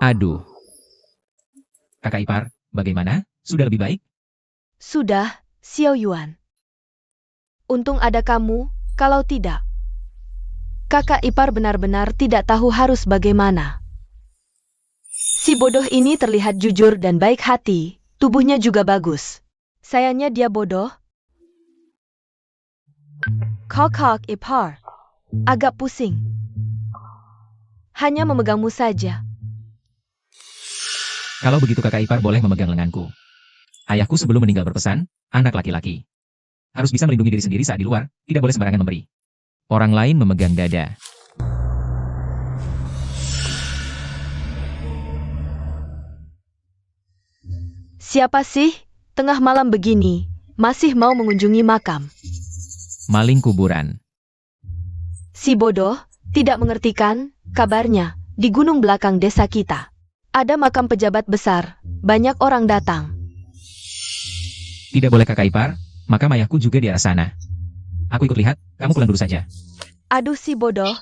Aduh. Kakak ipar, bagaimana? Sudah lebih baik? Sudah, Xiao Yuan. Untung ada kamu, kalau tidak. Kakak ipar benar-benar tidak tahu harus bagaimana. Si bodoh ini terlihat jujur dan baik hati, tubuhnya juga bagus. Sayangnya dia bodoh. Kakak ipar. Agak pusing. Hanya memegangmu saja. Kalau begitu kakak ipar boleh memegang lenganku. Ayahku sebelum meninggal berpesan, anak laki-laki harus bisa melindungi diri sendiri saat di luar, tidak boleh sembarangan memberi. Orang lain memegang dada. Siapa sih, tengah malam begini, masih mau mengunjungi makam? Maling kuburan. Si bodoh, tidak mengerti kan, kabarnya, di gunung belakang desa kita. Ada makam pejabat besar, banyak orang datang. Tidak boleh kakak ipar, makam ayahku juga di arah sana. Aku ikut lihat, kamu pulang dulu saja. Aduh si bodoh.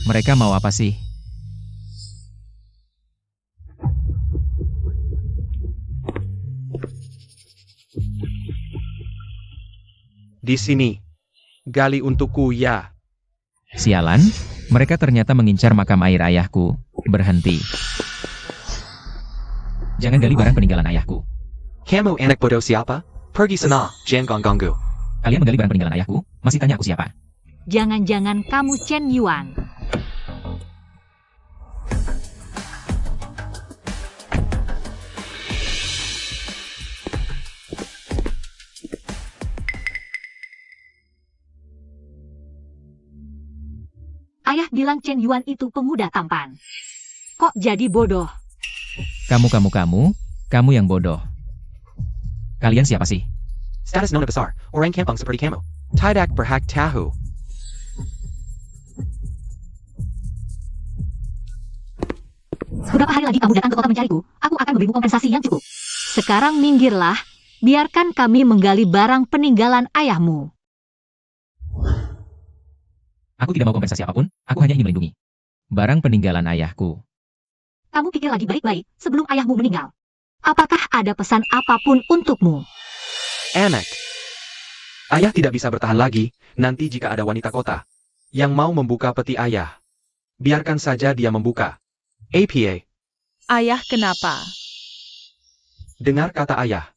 Mereka mau apa sih? Di sini. Gali untukku ya. Sialan, mereka ternyata mengincar makam air ayahku. Berhenti. Jangan gali barang peninggalan ayahku. Kamu anak bodoh siapa? Pergi sana, jangan ganggu. Kalian menggali barang peninggalan ayahku, masih tanya aku siapa? Jangan-jangan kamu Chen Yuan. Ayah bilang Chen Yuan itu pemuda tampan. Kok jadi bodoh? Kamu yang bodoh. Kalian siapa sih? Status nona besar, orang kampung seperti kamu. Tidak berhak tahu. Beberapa hari lagi kamu datang ke kota mencariku, aku akan memberimu kompensasi yang cukup. Sekarang minggirlah, biarkan kami menggali barang peninggalan ayahmu. Aku tidak mau kompensasi apapun, aku hanya ingin melindungi barang peninggalan ayahku. Kamu pikir lagi baik-baik sebelum ayahmu meninggal. Apakah ada pesan apapun untukmu? Anak. Ayah tidak bisa bertahan lagi, nanti jika ada wanita kota yang mau membuka peti ayah. Biarkan saja dia membuka. APA. Ayah kenapa? Dengar kata ayah.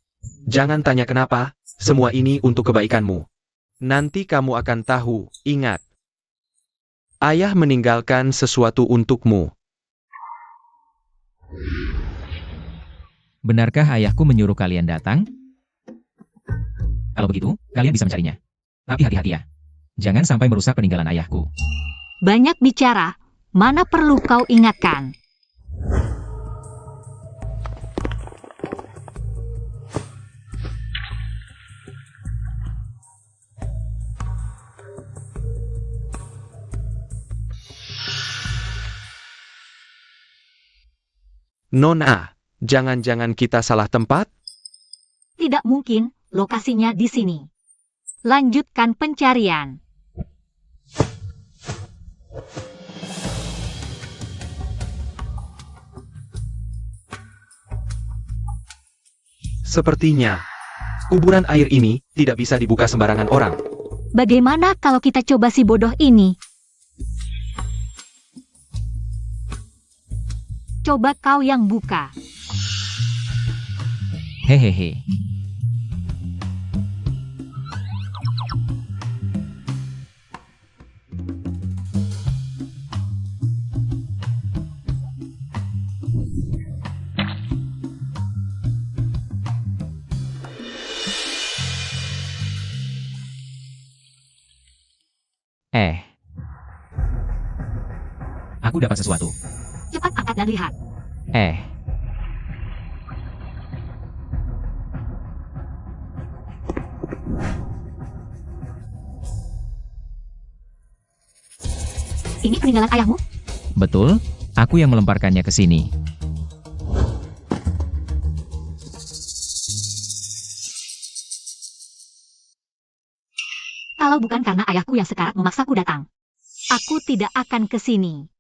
Jangan tanya kenapa, semua ini untuk kebaikanmu. Nanti kamu akan tahu, ingat. Ayah meninggalkan sesuatu untukmu. Benarkah ayahku menyuruh kalian datang? Kalau begitu, kalian bisa mencarinya. Tapi hati-hati ya. Jangan sampai merusak peninggalan ayahku. Banyak bicara, mana perlu kau ingatkan. Nona, jangan-jangan kita salah tempat? Tidak mungkin, lokasinya di sini. Lanjutkan pencarian. Sepertinya, kuburan air ini tidak bisa dibuka sembarangan orang. Bagaimana kalau kita coba si bodoh ini? Coba kau yang buka. Hehehe. Aku dapat sesuatu. Cepat angkat dan lihat. Ini peninggalan ayahmu? Betul, aku yang melemparkannya ke sini. Kalau bukan karena ayahku yang sekarat memaksaku datang, aku tidak akan ke sini.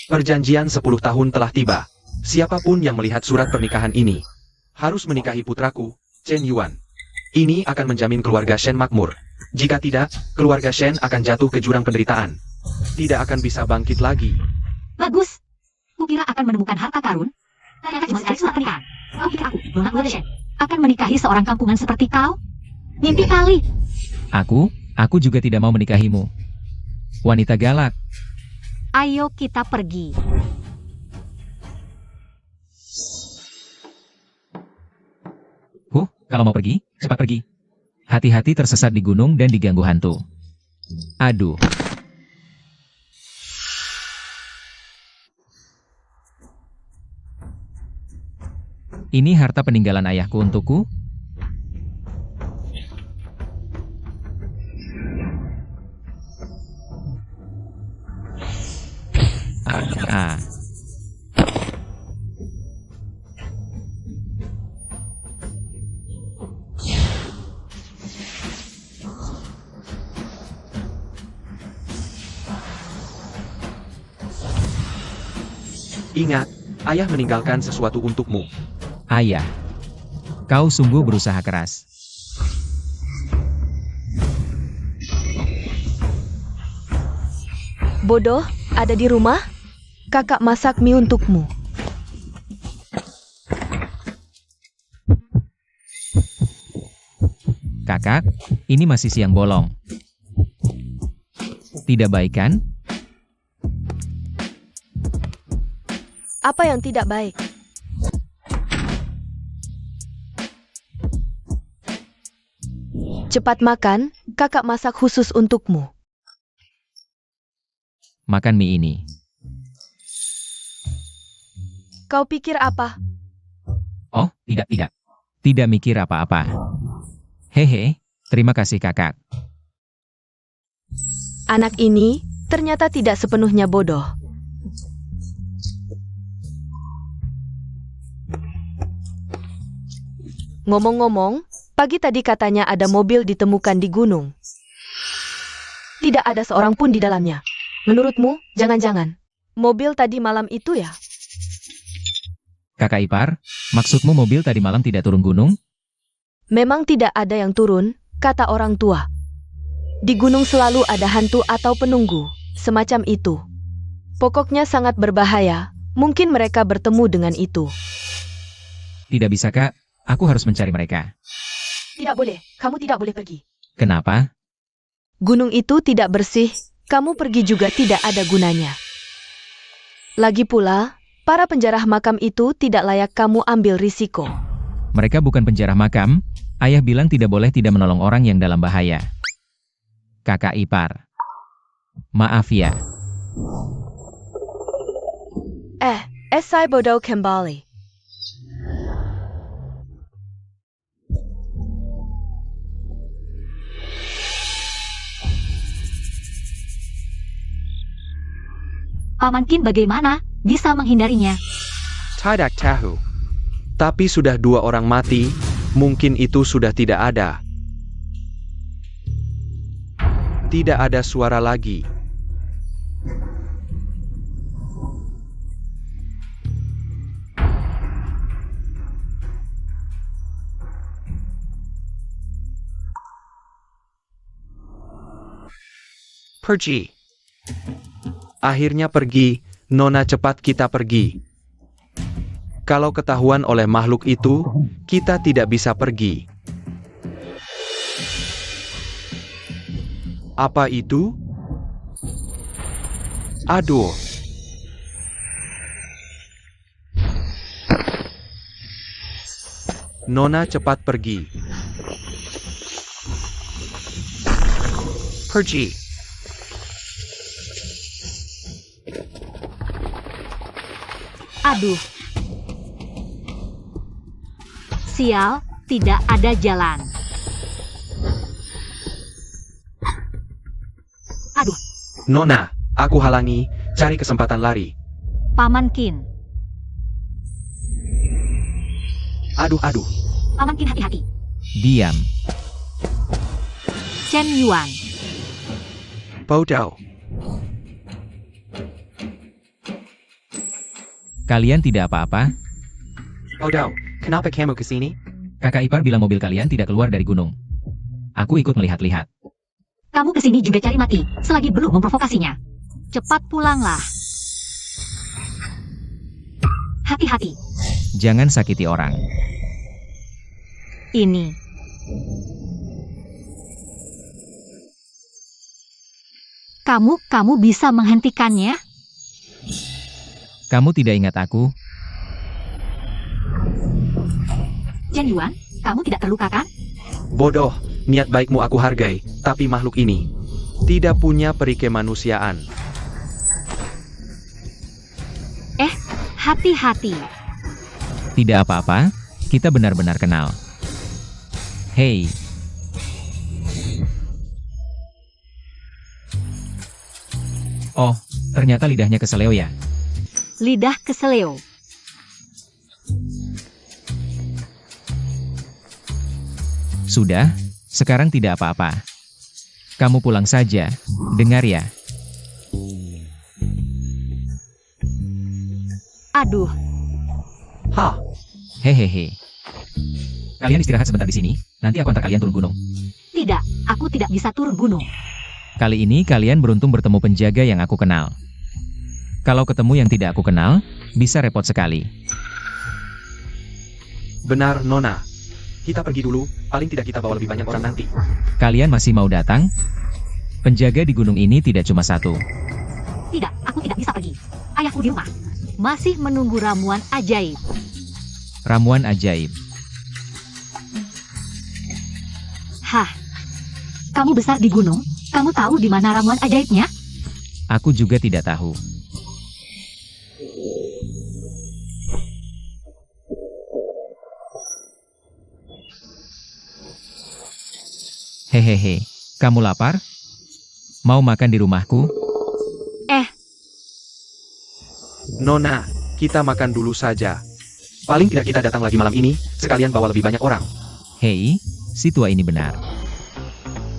Perjanjian 10 tahun telah tiba. Siapapun yang melihat surat pernikahan ini, harus menikahi putraku, Chen Yuan. Ini akan menjamin keluarga Shen makmur. Jika tidak, keluarga Shen akan jatuh ke jurang penderitaan. Tidak akan bisa bangkit lagi. Bagus. Kukira akan menemukan harta karun. Ternyata cuma sekali surat pernikahan. Kau pikir aku, Nona keluarga Shen, akan menikahi seorang kampungan seperti kau? Mimpi kali. Aku juga tidak mau menikahimu. Wanita galak. Ayo kita pergi. Kalau mau pergi, cepat pergi. Hati-hati tersesat di gunung dan diganggu hantu. Aduh. Ini harta peninggalan ayahku untukku? Ah. Ingat, ayah meninggalkan sesuatu untukmu. Ayah, kau sungguh berusaha keras. Bodoh, ada di rumah? Kakak masak mie untukmu. Kakak, ini masih siang bolong. Tidak baik kan? Apa yang tidak baik? Cepat makan, kakak masak khusus untukmu. Makan mie ini. Kau pikir apa? Oh, tidak. Tidak mikir apa-apa. Hehe, terima kasih kakak. Anak ini ternyata tidak sepenuhnya bodoh. Ngomong-ngomong, pagi tadi katanya ada mobil ditemukan di gunung. Tidak ada seorang pun di dalamnya. Menurutmu, jangan-jangan mobil tadi malam itu ya? Kakak ipar, maksudmu mobil tadi malam tidak turun gunung? Memang tidak ada yang turun, kata orang tua. Di gunung selalu ada hantu atau penunggu, semacam itu. Pokoknya sangat berbahaya, mungkin mereka bertemu dengan itu. Tidak bisa kak, aku harus mencari mereka. Tidak boleh, kamu tidak boleh pergi. Kenapa? Gunung itu tidak bersih, kamu pergi juga tidak ada gunanya. Lagi pula, para penjarah makam itu tidak layak kamu ambil risiko. Mereka bukan penjarah makam, ayah bilang tidak boleh tidak menolong orang yang dalam bahaya. Kakak ipar. Maaf ya. Saya bodoh kembali. Paman Qin bagaimana? Bisa menghindarinya. Tidak tahu. Tapi sudah 2 orang mati, mungkin itu sudah tidak ada. Tidak ada suara lagi. Pergi. Akhirnya pergi, Nona, cepat kita pergi. Kalau ketahuan oleh makhluk itu, kita tidak bisa pergi. Apa itu? Aduh. Nona, cepat pergi. Pergi. Aduh. Sial, tidak ada jalan. Aduh, Nona, aku halangi, cari kesempatan lari. Paman Qin. Aduh, Paman Qin hati-hati. Diam. Chen Yuan. bodoh. Kalian tidak apa-apa? Bodoh, kenapa kamu kesini? Kakak ipar bilang mobil kalian tidak keluar dari gunung. Aku ikut melihat-lihat. Kamu kesini juga cari mati, selagi belum memprovokasinya. Cepat pulanglah. Hati-hati. Jangan sakiti orang. Ini. Kamu bisa menghentikannya? Kamu tidak ingat aku? Chen Yuan, kamu tidak terluka kan? Bodoh, niat baikmu aku hargai, tapi makhluk ini tidak punya peri kemanusiaan. Hati-hati. Tidak apa-apa, kita benar-benar kenal. Hei, oh, ternyata lidahnya keseleo ya. Lidah keseleo. Sudah, sekarang tidak apa-apa. Kamu pulang saja, dengar ya. Aduh, Hah, Hehehe. Kalian istirahat sebentar di sini, nanti aku antar kalian turun gunung. tidak, aku tidak bisa turun gunung. Kali ini kalian beruntung bertemu penjaga yang aku kenal. Kalau ketemu yang tidak aku kenal, bisa repot sekali. benar Nona. Kita pergi dulu, paling tidak kita bawa lebih banyak orang nanti. Kalian masih mau datang? Penjaga di gunung ini tidak cuma satu. Tidak, aku tidak bisa pergi. Ayahku di rumah. Masih menunggu ramuan ajaib. Ramuan ajaib. Hah. Kamu besar di gunung? Kamu tahu di mana ramuan ajaibnya? Aku juga tidak tahu. Hehehe, kamu lapar? Mau makan di rumahku? Nona, kita makan dulu saja. Paling tidak kita datang lagi malam ini, sekalian bawa lebih banyak orang. Hei, si tua ini benar.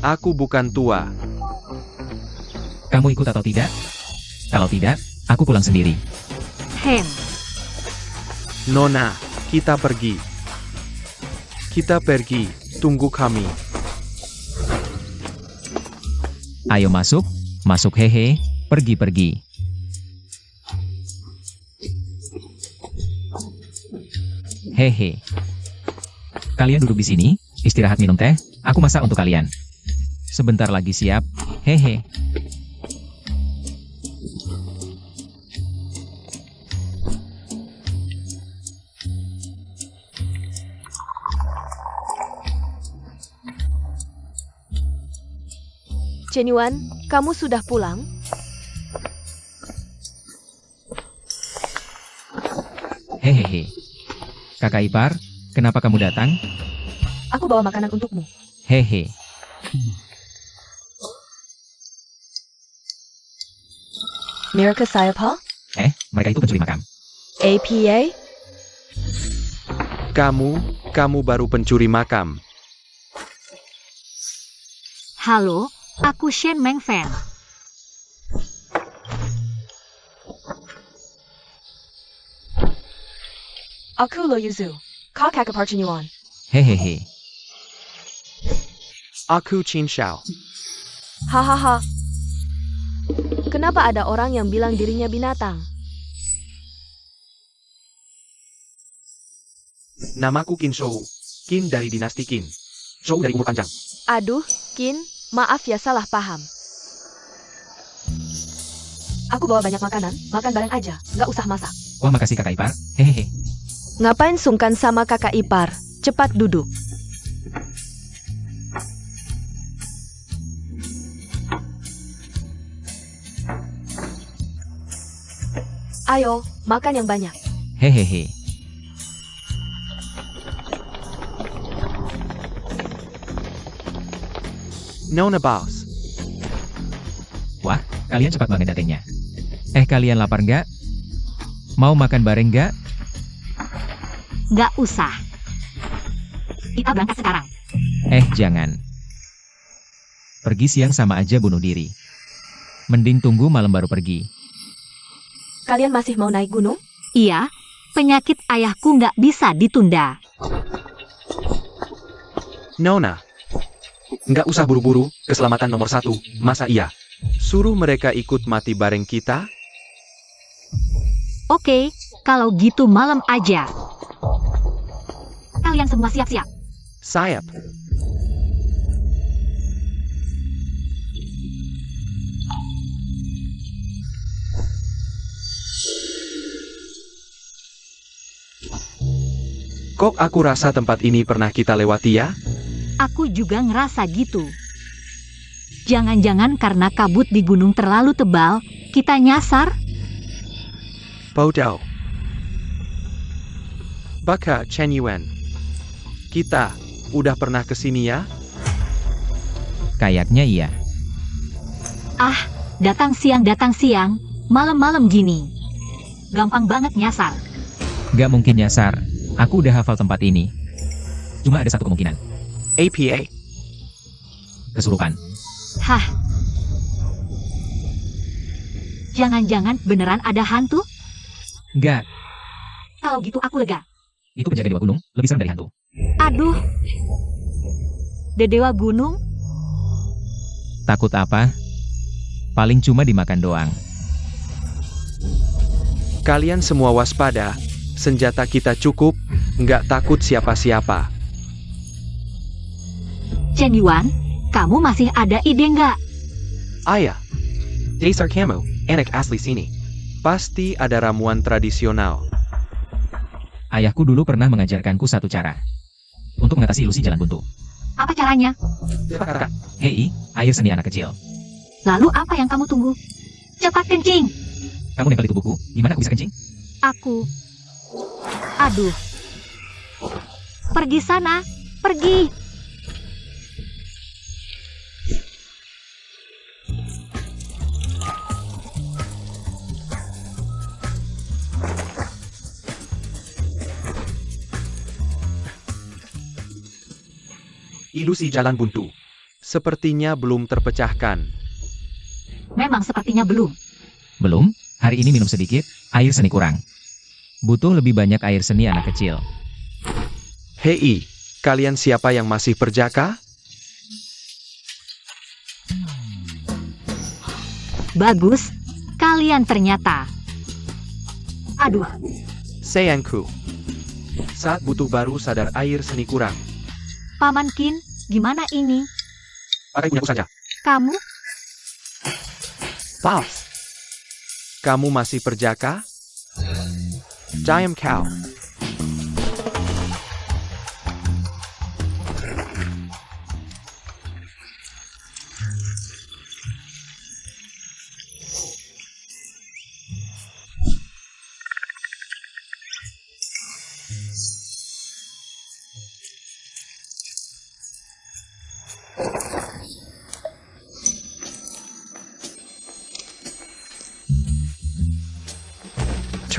Aku bukan tua. Kamu ikut atau tidak? Kalau tidak, aku pulang sendiri. Hem. Nona, kita pergi. Kita pergi, tunggu kami. Ayo masuk, masuk hehe, pergi-pergi. Hehe. Kalian duduk di sini, istirahat minum teh, aku masak untuk kalian. Sebentar lagi siap, hehe. Chen Yuan, kamu sudah pulang? Hehehe. Kakak ipar, kenapa kamu datang? Aku bawa makanan untukmu. Hehe. Mereka siapa? Mereka itu pencuri makam. APA? Kamu baru pencuri makam. Halo, aku Shen Mengfen. Aku Lo Yuzu. Kau kakak Chen Yuan. Hehehe. Aku Qin Shao. Hahaha. Kenapa ada orang yang bilang dirinya binatang? Namaku Qin Shou. Qin dari dinasti Qin. Shou dari umur panjang. Aduh, Qin, maaf ya salah paham. Aku bawa banyak makanan, makan bareng aja, nggak usah masak. Wah makasih kakak ipar, hehehe. Ngapain sungkan sama kakak ipar? Cepat duduk. Ayo, makan yang banyak. Hehehe. Nona boss. Kalian cepat banget datengnya. Kalian lapar nggak? Mau makan bareng nggak? Nggak usah. Kita berangkat sekarang. Jangan. Pergi siang sama aja bunuh diri. Mending tunggu malam baru pergi. Kalian masih mau naik gunung? Iya, penyakit ayahku nggak bisa ditunda. Nona, nggak usah buru-buru, keselamatan nomor 1, masa iya? Suruh mereka ikut mati bareng kita? Oke, kalau gitu malam aja. Kalian semua siap-siap. Sayap. Kok aku rasa tempat ini pernah kita lewati ya? Aku juga ngerasa gitu. Jangan-jangan karena kabut di gunung terlalu tebal, kita nyasar? Bodoh. Baka Chen Yuan. Kita udah pernah kesini ya? Kayaknya iya. Datang siang, malam-malam gini. Gampang banget nyasar. Nggak mungkin nyasar. Aku udah hafal tempat ini. Cuma ada satu kemungkinan. APA. Kesurupan. Hah? Jangan-jangan beneran ada hantu? Nggak. Kalau gitu aku lega. Itu penjaga dewa gunung. Lebih serem dari hantu. Aduh. Dewa gunung? Takut apa? Paling cuma dimakan doang. Kalian semua waspada. Senjata kita cukup. Nggak takut siapa-siapa. Chen Yuan, kamu masih ada ide nggak? Ayah. Dasar kamu, anak asli sini. Pasti ada ramuan tradisional. Ayahku dulu pernah mengajarkanku satu cara. Untuk mengatasi ilusi jalan buntu. Apa caranya? Hei, air seni anak kecil. Lalu apa yang kamu tunggu? Cepat kencing! Kamu nempel di tubuhku, gimana aku bisa kencing? Aku. Aduh. Pergi sana, pergi! Ilusi jalan buntu. Sepertinya belum terpecahkan. Memang sepertinya belum. Belum, hari ini minum sedikit, air seni kurang. Butuh lebih banyak air seni anak kecil. Hei, kalian siapa yang masih perjaka? Bagus, kalian ternyata. Aduh, Sayangku. Saat butuh baru sadar air seni kurang. Paman Qin, gimana ini? Pakai punyaku saja. Kamu? False. Kamu masih perjaka? Giant cow.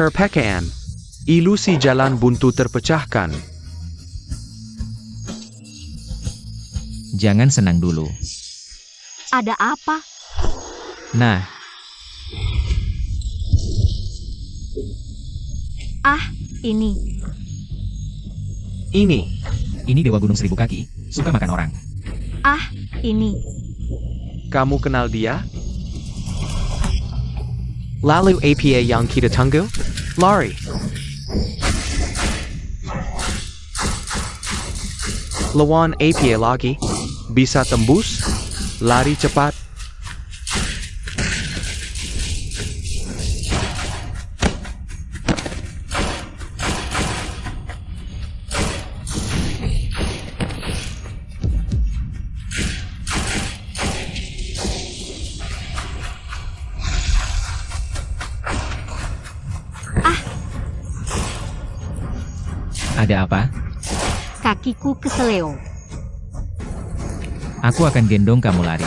Terpekan. Ilusi jalan buntu terpecahkan. Jangan senang dulu. Ada apa? Nah, Ini. ini dewa gunung seribu kaki, suka makan orang. Ini. Kamu kenal dia? Lalu APA yang kita tunggu? Lari. Lawan APA lagi. Bisa tembus. Lari cepat. Ada apa? Kakiku keseleo. Aku akan gendong kamu lari.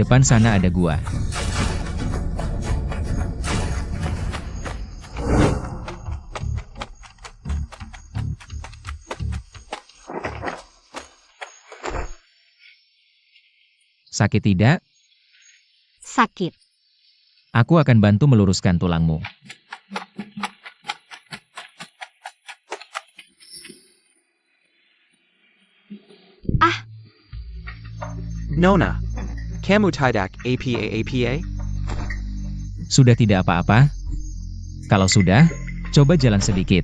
depan sana ada gua. Sakit tidak? Sakit. Aku akan bantu meluruskan tulangmu. Nona, kamu tidak apa-apa? Sudah tidak apa-apa? Kalau sudah, coba jalan sedikit.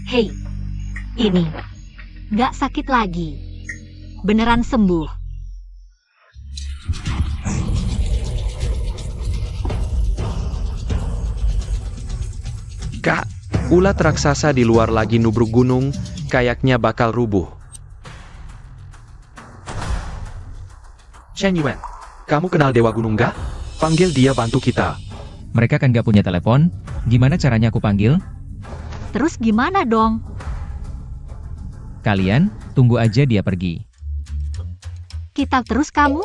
Hei, ini. Gak sakit lagi. Beneran sembuh. Kak, ulat raksasa di luar lagi nubruk gunung, kayaknya bakal rubuh. Chen Yuan, kamu kenal Dewa Gunung gak? Panggil dia bantu kita. Mereka kan gak punya telepon, gimana caranya aku panggil? Terus gimana dong? Kalian, tunggu aja dia pergi. Kita terus kamu?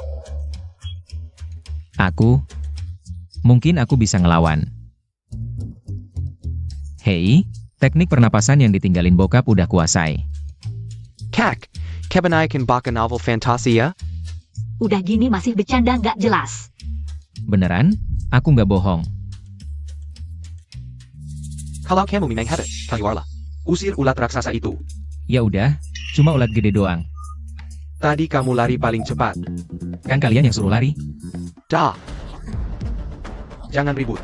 Aku? Mungkin aku bisa ngelawan. Hei, teknik pernapasan yang ditinggalin bokap udah kuasai. Kak, Kevin I can baca novel Fantasia? Udah gini masih bercanda gak jelas. Beneran? Aku nggak bohong. Kalau kamu memang hebat, keluarlah. Usir ulat raksasa itu. Ya udah, cuma ulat gede doang. Tadi kamu lari paling cepat. Kan kalian yang suruh lari? Dah. Jangan ribut.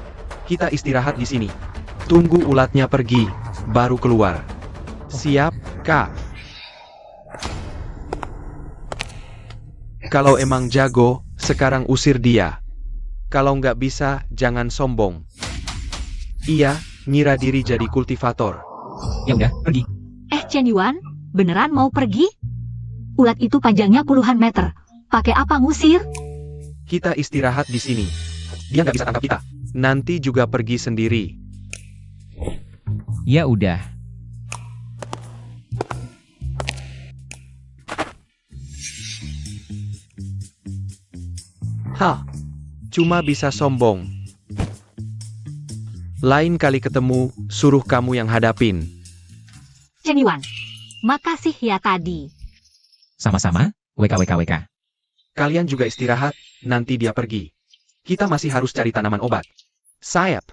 Kita istirahat di sini. Tunggu ulatnya pergi, baru keluar. Siap, Kak? Kalau emang jago, sekarang usir dia. Kalau nggak bisa, jangan sombong. Iya, ngira diri jadi kultivator. Ya udah, pergi. Chen Yuan, beneran mau pergi? Ulat itu panjangnya puluhan meter. Pakai apa ngusir? Kita istirahat di sini. Dia nggak bisa tangkap kita. Nanti juga pergi sendiri. Ya udah. Hah, cuma bisa sombong. Lain kali ketemu, suruh kamu yang hadapin. Chen Yuan, makasih ya tadi. Sama-sama, WKWKWK. Kalian juga istirahat, nanti dia pergi. Kita masih harus cari tanaman obat. Sayap.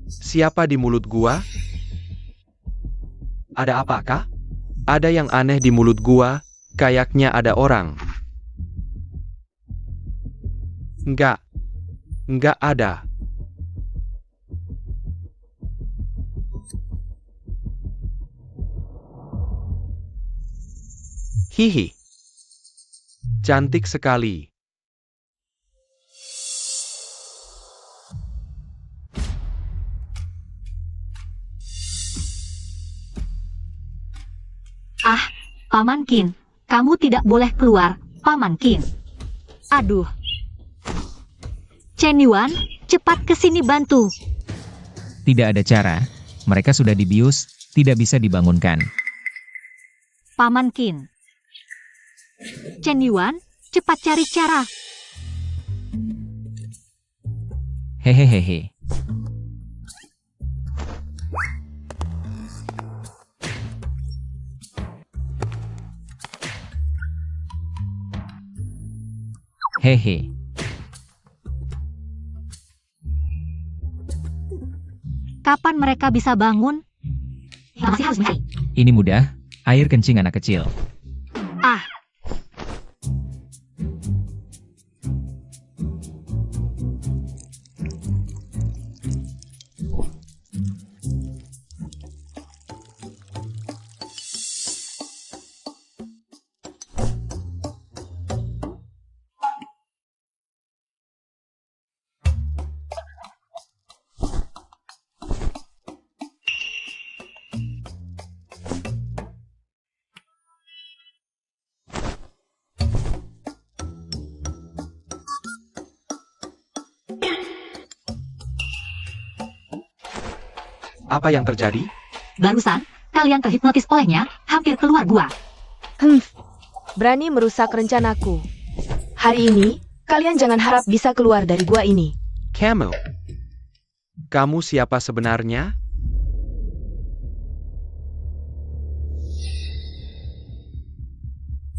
Siapa di mulut gua? Ada apakah? Ada yang aneh di mulut gua, kayaknya ada orang. Enggak ada. Hihi. Cantik sekali. Paman Qin, kamu tidak boleh keluar, Paman Qin. Aduh. Chen Yuan, cepat ke sini bantu. Tidak ada cara. Mereka sudah dibius, tidak bisa dibangunkan. Paman Qin. Chen Yuan, cepat cari cara. Hehehehe. Hehe. Kapan mereka bisa bangun? Ya, masih harus mencari. Ini mudah, air kencing anak kecil. Ah, Apa yang terjadi? Barusan, kalian terhipnotis olehnya, hampir keluar gua. Berani merusak rencanaku. Hari ini, kalian jangan harap bisa keluar dari gua ini. Kamu. Kamu siapa sebenarnya?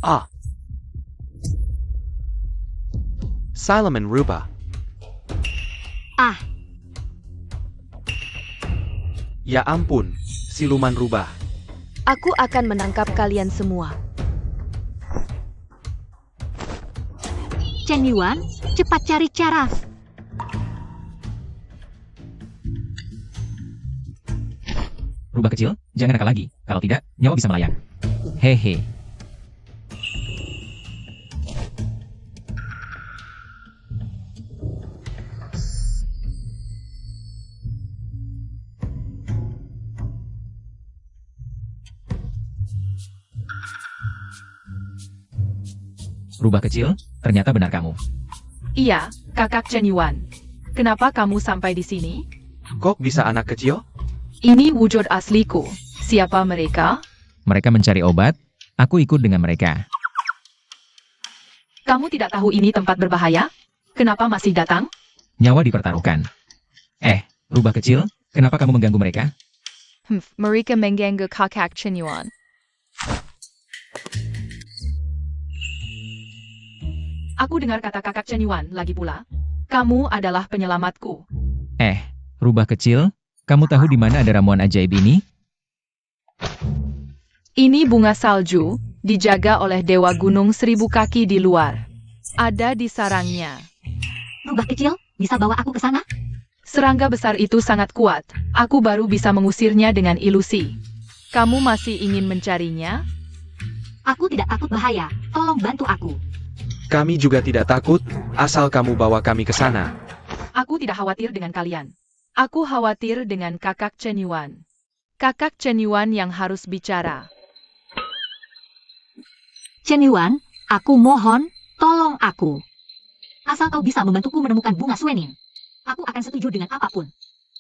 Ah. Solomon Rubah. Ah, Ya ampun, siluman rubah. Aku akan menangkap kalian semua. Chen Yuan, cepat cari cara. Rubah kecil, jangan nakal lagi. Kalau tidak, nyawa bisa melayang. Hehe. Rubah kecil, ternyata benar kamu. Iya, kakak Chen Yuan. Kenapa kamu sampai di sini? Kok bisa anak kecil? Ini wujud asliku. Siapa mereka? Mereka mencari obat, aku ikut dengan mereka. Kamu tidak tahu ini tempat berbahaya? Kenapa masih datang? Nyawa dipertaruhkan. Rubah kecil, kenapa kamu mengganggu mereka? Mereka mengganggu kakak Chen Yuan. Aku dengar kata kakak Chen Yuan lagi pula. Kamu adalah penyelamatku. Rubah kecil, kamu tahu di mana ada ramuan ajaib ini? Ini bunga salju, dijaga oleh Dewa Gunung 1000 kaki di luar. Ada di sarangnya. Rubah kecil, bisa bawa aku ke sana? Serangga besar itu sangat kuat. Aku baru bisa mengusirnya dengan ilusi. Kamu masih ingin mencarinya? Aku tidak takut bahaya, tolong bantu aku. Kami juga tidak takut, asal kamu bawa kami ke sana. Aku tidak khawatir dengan kalian. Aku khawatir dengan kakak Chen Yuan. Kakak Chen Yuan yang harus bicara. Chen Yuan, aku mohon, tolong aku. Asal kau bisa membantuku menemukan bunga Suenin, aku akan setuju dengan apapun.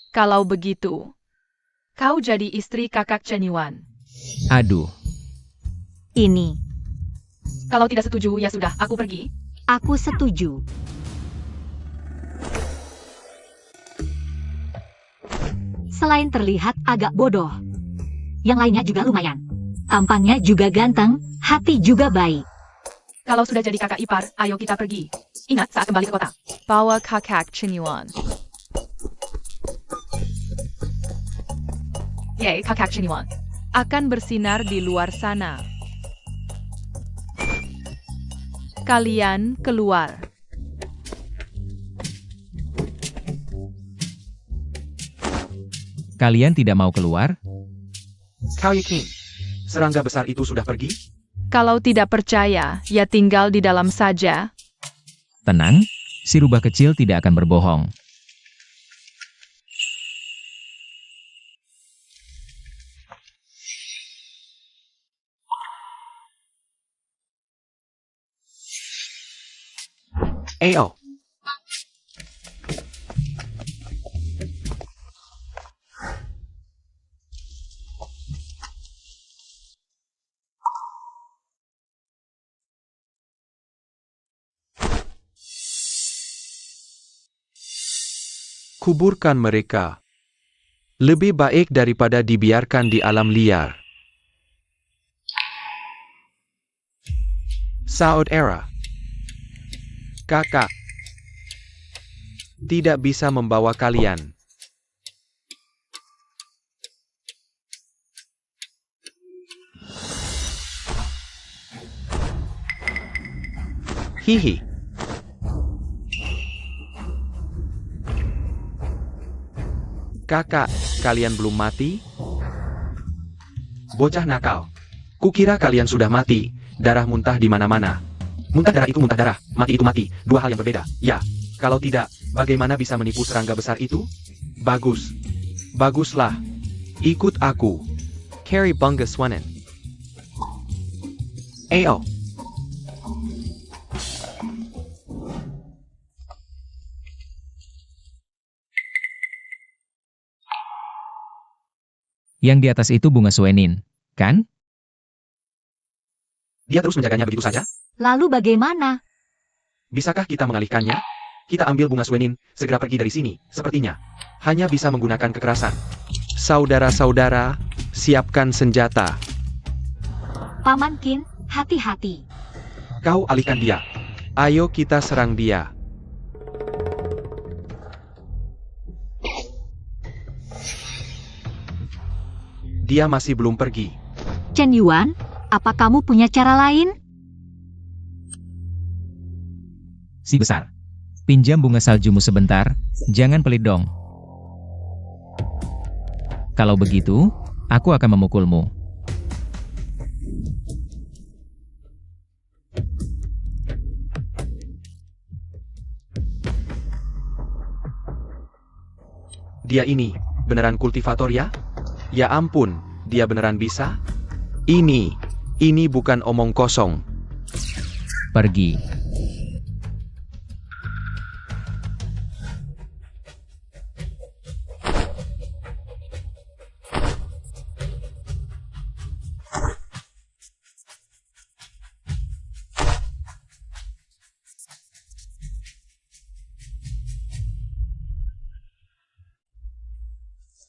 Kalau begitu, kau jadi istri kakak Chen Yuan. Aduh, Ini, Kalau tidak setuju, ya sudah, aku pergi. aku setuju. Selain terlihat agak bodoh, yang lainnya juga lumayan. Tampangnya juga ganteng, hati juga baik. Kalau sudah jadi kakak ipar, ayo kita pergi. Ingat saat kembali ke kota. Bawa kakak Chen Yuan. Yeay, kakak Chen Yuan. Akan bersinar di luar sana. Kalian keluar. kalian tidak mau keluar? Kau yakin? Serangga besar itu sudah pergi? Kalau tidak percaya, ya tinggal di dalam saja. Tenang, si rubah kecil tidak akan berbohong. Ayo. Kuburkan mereka. Lebih baik daripada dibiarkan di alam liar. Saudara. Kakak. Tidak bisa membawa kalian. Hihi. Kakak, kalian belum mati? Bocah nakal. Kukira kalian sudah mati. Darah muntah di mana-mana. Muntah darah itu muntah darah, mati itu mati. Dua hal yang berbeda. Ya, kalau tidak, bagaimana bisa menipu serangga besar itu? Bagus. Baguslah. Ikut aku. Carry Bunga Swanen. Ayo. Yang di atas itu bunga Suenin, kan? Dia terus menjaganya begitu saja? Lalu bagaimana? Bisakah kita mengalihkannya? Kita ambil bunga Suenin, segera pergi dari sini, sepertinya. Hanya bisa menggunakan kekerasan. Saudara-saudara, siapkan senjata. Paman Qin, hati-hati. Kau alihkan dia. Ayo kita serang dia. Dia masih belum pergi. Chen Yuan, apa kamu punya cara lain? Si besar. Pinjam bunga saljumu sebentar, jangan pelit dong. Kalau begitu, aku akan memukulmu. Dia ini, beneran kultivator ya? Ya ampun, dia beneran bisa? Ini bukan omong kosong. Pergi.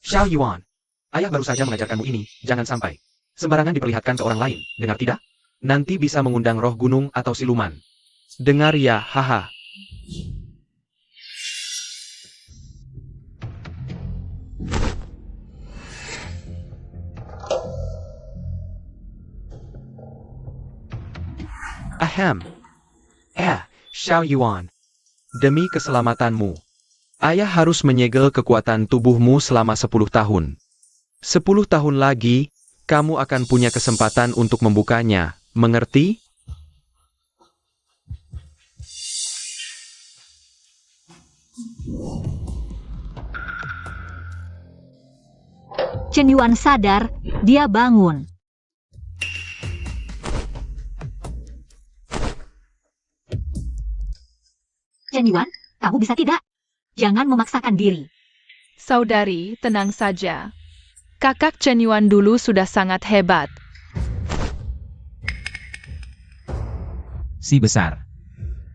Xiao Yuan, ayah baru saja mengajarkanmu ini, jangan sampai sembarangan diperlihatkan ke orang lain, dengar tidak? Nanti bisa mengundang roh gunung atau siluman. Dengar ya, haha. Ahem. Xiao Yuan. Demi keselamatanmu, ayah harus menyegel kekuatan tubuhmu selama 10 tahun. 10 tahun lagi, kamu akan punya kesempatan untuk membukanya, mengerti? Chen Yuan sadar, dia bangun. Chen Yuan, kamu bisa tidak? Jangan memaksakan diri. Saudari, tenang saja. Kakak Chen Yuan dulu sudah sangat hebat. Si besar.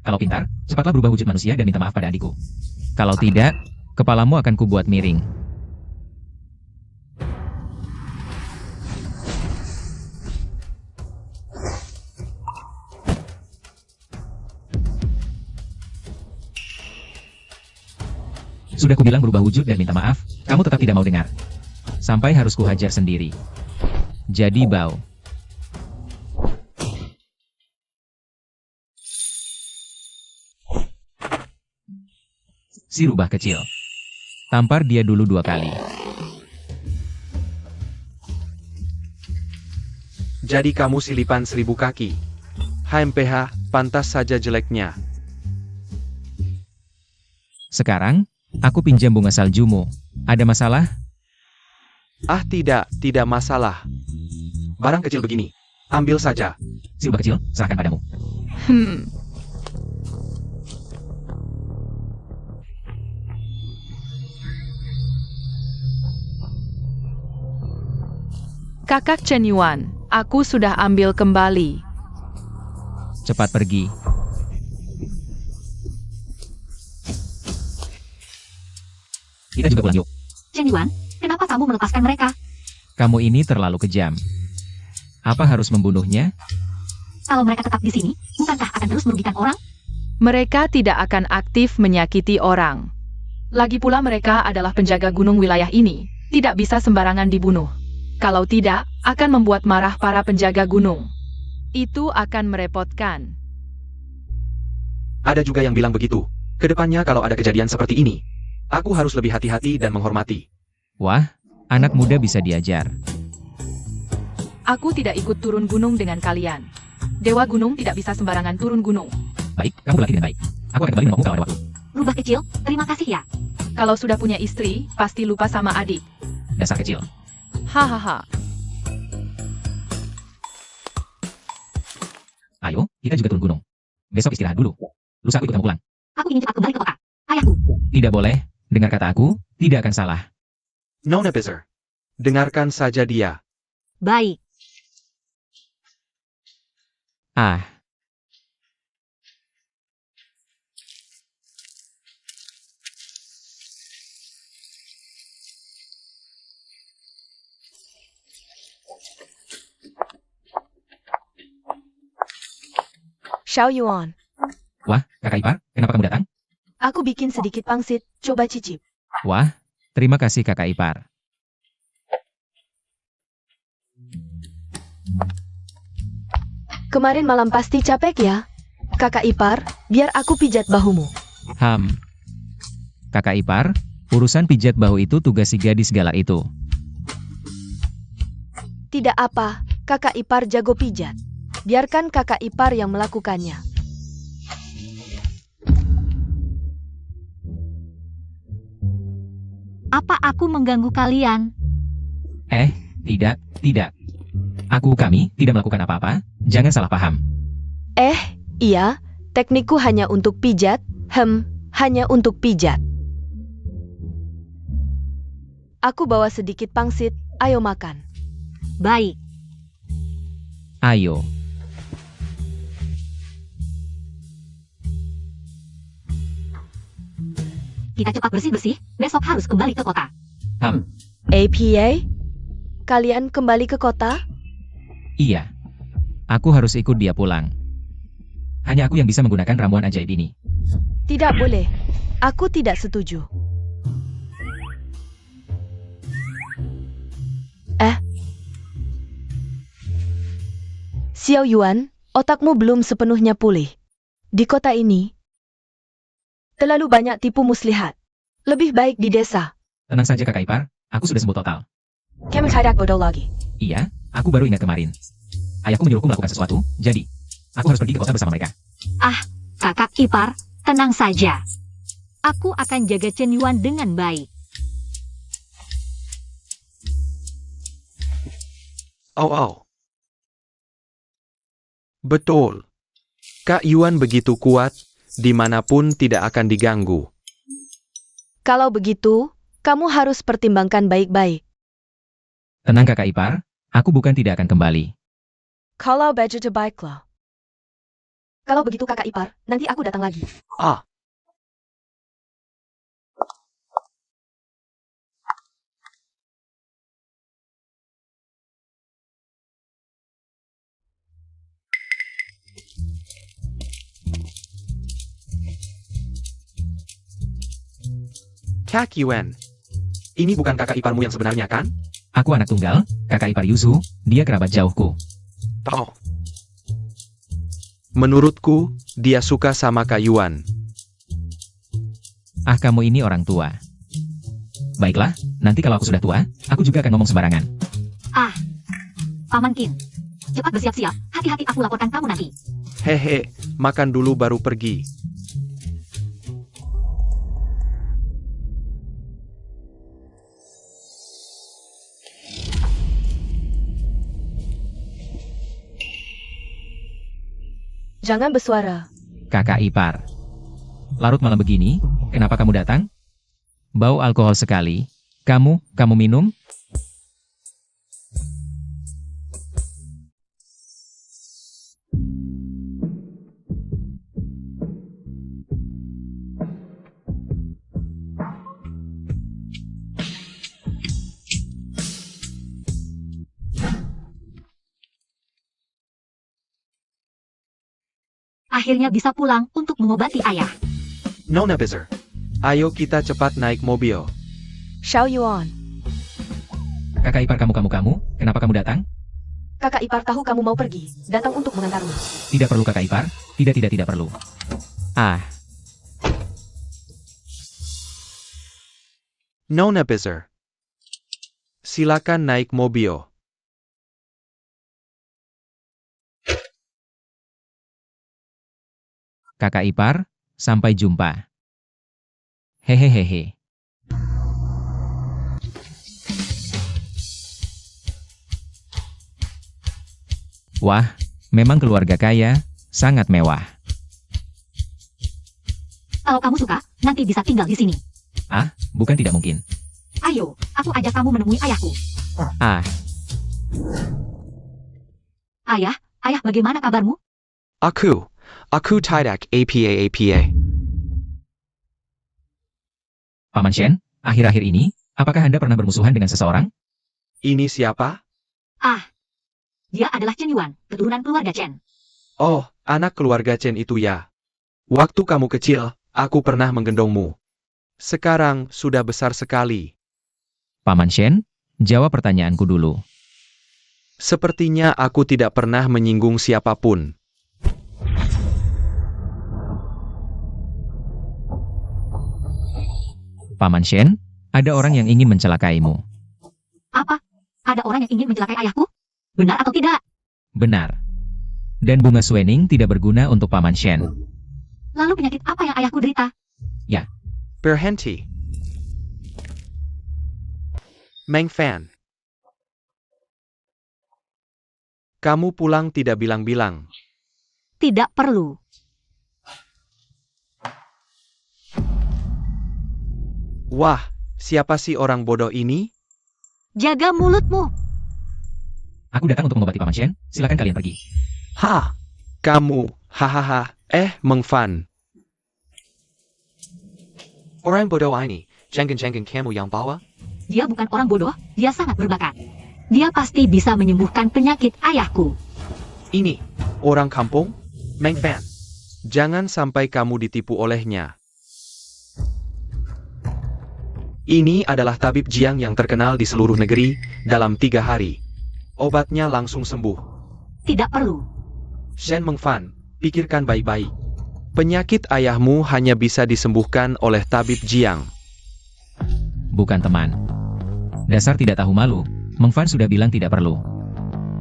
Kalau pintar, cepatlah berubah wujud manusia dan minta maaf pada adikku. Kalau tidak, kepalamu akan kubuat miring. Sudah kubilang berubah wujud dan minta maaf, kamu tetap tidak mau dengar. Sampai harus kuhajar sendiri. Jadi bau. Si rubah kecil. Tampar dia dulu 2 kali. Jadi kamu silipan 1000 kaki. HMPH, pantas saja jeleknya. Sekarang, aku pinjam bunga saljumu. Ada masalah? Ah tidak masalah. Barang kecil begini, ambil saja. Si rubah kecil, serahkan padamu. Kakak Chen Yuan, aku sudah ambil kembali. Cepat pergi. Kita juga pulang yuk. Chen Yuan, kenapa kamu melepaskan mereka? Kamu ini terlalu kejam. Apa harus membunuhnya? Kalau mereka tetap di sini, bukankah akan terus merugikan orang? Mereka tidak akan aktif menyakiti orang. Lagi pula mereka adalah penjaga gunung wilayah ini, tidak bisa sembarangan dibunuh. Kalau tidak, akan membuat marah para penjaga gunung. Itu akan merepotkan. Ada juga yang bilang begitu. Kedepannya kalau ada kejadian seperti ini, aku harus lebih hati-hati dan menghormati. Wah, anak muda bisa diajar. Aku tidak ikut turun gunung dengan kalian. Dewa gunung tidak bisa sembarangan turun gunung. Baik, kamu berlatih dengan baik. Aku akan kembali menemukanmu kalau ada waktu. Rubah kecil, terima kasih ya. Kalau sudah punya istri, pasti lupa sama adik. Dasar kecil. Hahaha. Ayo, kita juga turun gunung. Besok istirahat dulu. Lusa aku ikut kamu pulang. Aku ingin cepat kembali ke kota. Ayahku. Tidak boleh. Dengar kata aku, tidak akan salah. Nona Bezer. Dengarkan saja dia. Baik. Ah, Xiao Yuan, wah, kakak ipar, kenapa kamu datang? aku bikin sedikit pangsit, coba cicip. Wah, terima kasih kakak ipar. Kemarin malam pasti capek ya? Kakak ipar, biar aku pijat bahumu. Kakak ipar, urusan pijat bahu itu tugas si gadis galak itu. Tidak apa, kakak ipar jago pijat. Biarkan kakak ipar yang melakukannya. Apa aku mengganggu kalian? Tidak. Kami tidak melakukan apa-apa, jangan salah paham. Iya, teknikku hanya untuk pijat, hanya untuk pijat. Aku bawa sedikit pangsit, ayo makan. Baik. Ayo, Kita cepat bersih-bersih, besok harus kembali ke kota. APA? Kalian kembali ke kota? iya. Aku harus ikut dia pulang. Hanya aku yang bisa menggunakan ramuan ajaib ini. Tidak boleh. Aku tidak setuju. Xiao Yuan, otakmu belum sepenuhnya pulih. Di kota ini, terlalu banyak tipu muslihat. Lebih baik di desa. Tenang saja kakak ipar, aku sudah sembuh total. Kami tidak bodoh lagi. Iya, aku baru ingat kemarin. Ayahku menyuruhku melakukan sesuatu, jadi aku harus pergi ke kota bersama mereka. Kakak ipar, tenang saja. Aku akan jaga Chen Yuan dengan baik. Oh. Betul. Kak Yuan begitu kuat, dimanapun tidak akan diganggu. Kalau begitu, kamu harus pertimbangkan baik-baik. Tenang kakak ipar, aku bukan tidak akan kembali. Kalau begitu baiklah. Kalau begitu kakak ipar, nanti aku datang lagi. Kak Yuan, ini bukan kakak iparmu yang sebenarnya kan? Aku anak tunggal, kakak ipar Yuzu, dia kerabat jauhku. Oh. Menurutku, dia suka sama Kak Yuan. Kamu ini orang tua. Baiklah, nanti kalau aku sudah tua, aku juga akan ngomong sembarangan. Paman Qin, cepat bersiap-siap. Hati-hati, aku laporkan kamu nanti. Hehe, makan dulu baru pergi. Jangan bersuara. Kakak ipar. Larut malam begini, kenapa kamu datang? Bau alkohol sekali. Kamu minum? Akhirnya bisa pulang untuk mengobati ayah. Nona Bezer, ayo kita cepat naik mobil. Xiao Yuan, Kakak ipar kamu, kenapa kamu datang? kakak ipar tahu kamu mau pergi, datang untuk mengantarmu. Tidak perlu kakak ipar, tidak perlu. Nona Bezer, silakan naik mobil. Kakak ipar, sampai jumpa. Hehehehe. Wah, memang keluarga kaya, sangat mewah. Kalau kamu suka, nanti bisa tinggal di sini. Bukan tidak mungkin. Ayo, aku ajak kamu menemui ayahku. Ah, Ayah bagaimana kabarmu? Aku tidak apa. Paman Shen, akhir-akhir ini, apakah Anda pernah bermusuhan dengan seseorang? Ini siapa? Dia adalah Chen Yuan, keturunan keluarga Chen. Oh, anak keluarga Chen itu ya. Waktu kamu kecil, aku pernah menggendongmu. Sekarang sudah besar sekali. Paman Shen, jawab pertanyaanku dulu. Sepertinya aku tidak pernah menyinggung siapapun. Paman Shen, ada orang yang ingin mencelakaimu. Apa? Ada orang yang ingin mencelakai ayahku? Benar atau tidak? Benar. Dan bunga Suening tidak berguna untuk Paman Shen. Lalu penyakit apa yang ayahku derita? Berhenti. Meng Fan. Kamu pulang tidak bilang-bilang. Tidak perlu. Wah, siapa sih orang bodoh ini? Jaga mulutmu. Aku datang untuk mengobati Paman Shen, silakan kalian pergi. Kamu, hahaha, Meng Fan. Orang bodoh ini, jangan kamu yang bawa. Dia bukan orang bodoh, dia sangat berbakat. Dia pasti bisa menyembuhkan penyakit ayahku. Ini, orang kampung, Meng Fan. Jangan sampai kamu ditipu olehnya. Ini adalah tabib Jiang yang terkenal di seluruh negeri, dalam 3 hari. Obatnya langsung sembuh. Tidak perlu. Shen Meng Fan, pikirkan baik-baik. Penyakit ayahmu hanya bisa disembuhkan oleh tabib Jiang. Bukan teman. Dasar tidak tahu malu, Meng Fan sudah bilang tidak perlu.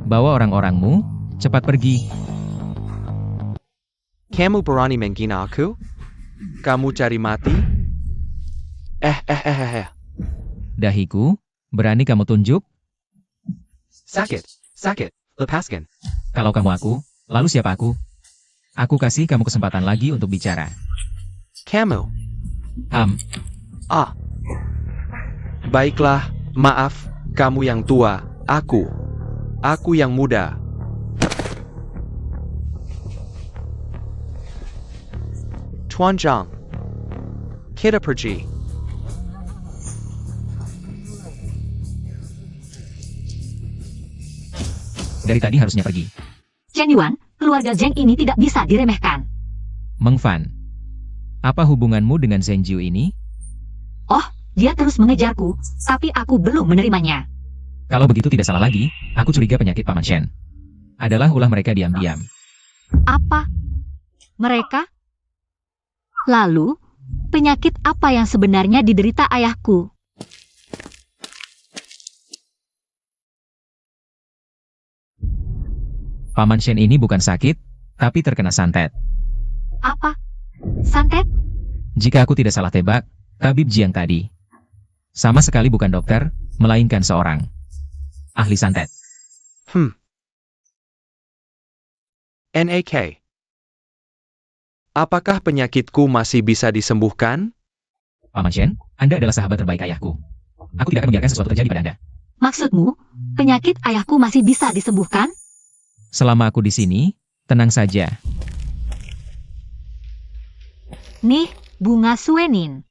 Bawa orang-orangmu, cepat pergi. Kamu berani menghina aku? Kamu cari mati? Dahiku, berani kamu tunjuk? Sakit, lepaskan. Kalau kamu aku, lalu siapa aku? Aku kasih kamu kesempatan lagi untuk bicara. Kamu. Ah, Baiklah, maaf, kamu yang tua, aku yang muda. Tuan Zhang, kita pergi. dari tadi harusnya pergi. Chen Yuan, keluarga Zheng ini tidak bisa diremehkan. Meng Fan, apa hubunganmu dengan Zheng Jiu ini? Dia terus mengejarku, tapi aku belum menerimanya. Kalau begitu tidak salah lagi, aku curiga penyakit Paman Shen adalah ulah mereka diam-diam. Apa? Mereka? Lalu, penyakit apa yang sebenarnya diderita ayahku? Paman Shen ini bukan sakit, tapi terkena santet. Apa? Santet? Jika aku tidak salah tebak, tabib Jiang tadi sama sekali bukan dokter, melainkan seorang ahli santet. NAK. Apakah penyakitku masih bisa disembuhkan? Paman Shen, Anda adalah sahabat terbaik ayahku. Aku tidak akan membiarkan sesuatu terjadi pada Anda. Maksudmu, penyakit ayahku masih bisa disembuhkan? Selama aku di sini, tenang saja. Nih, bunga Suenin.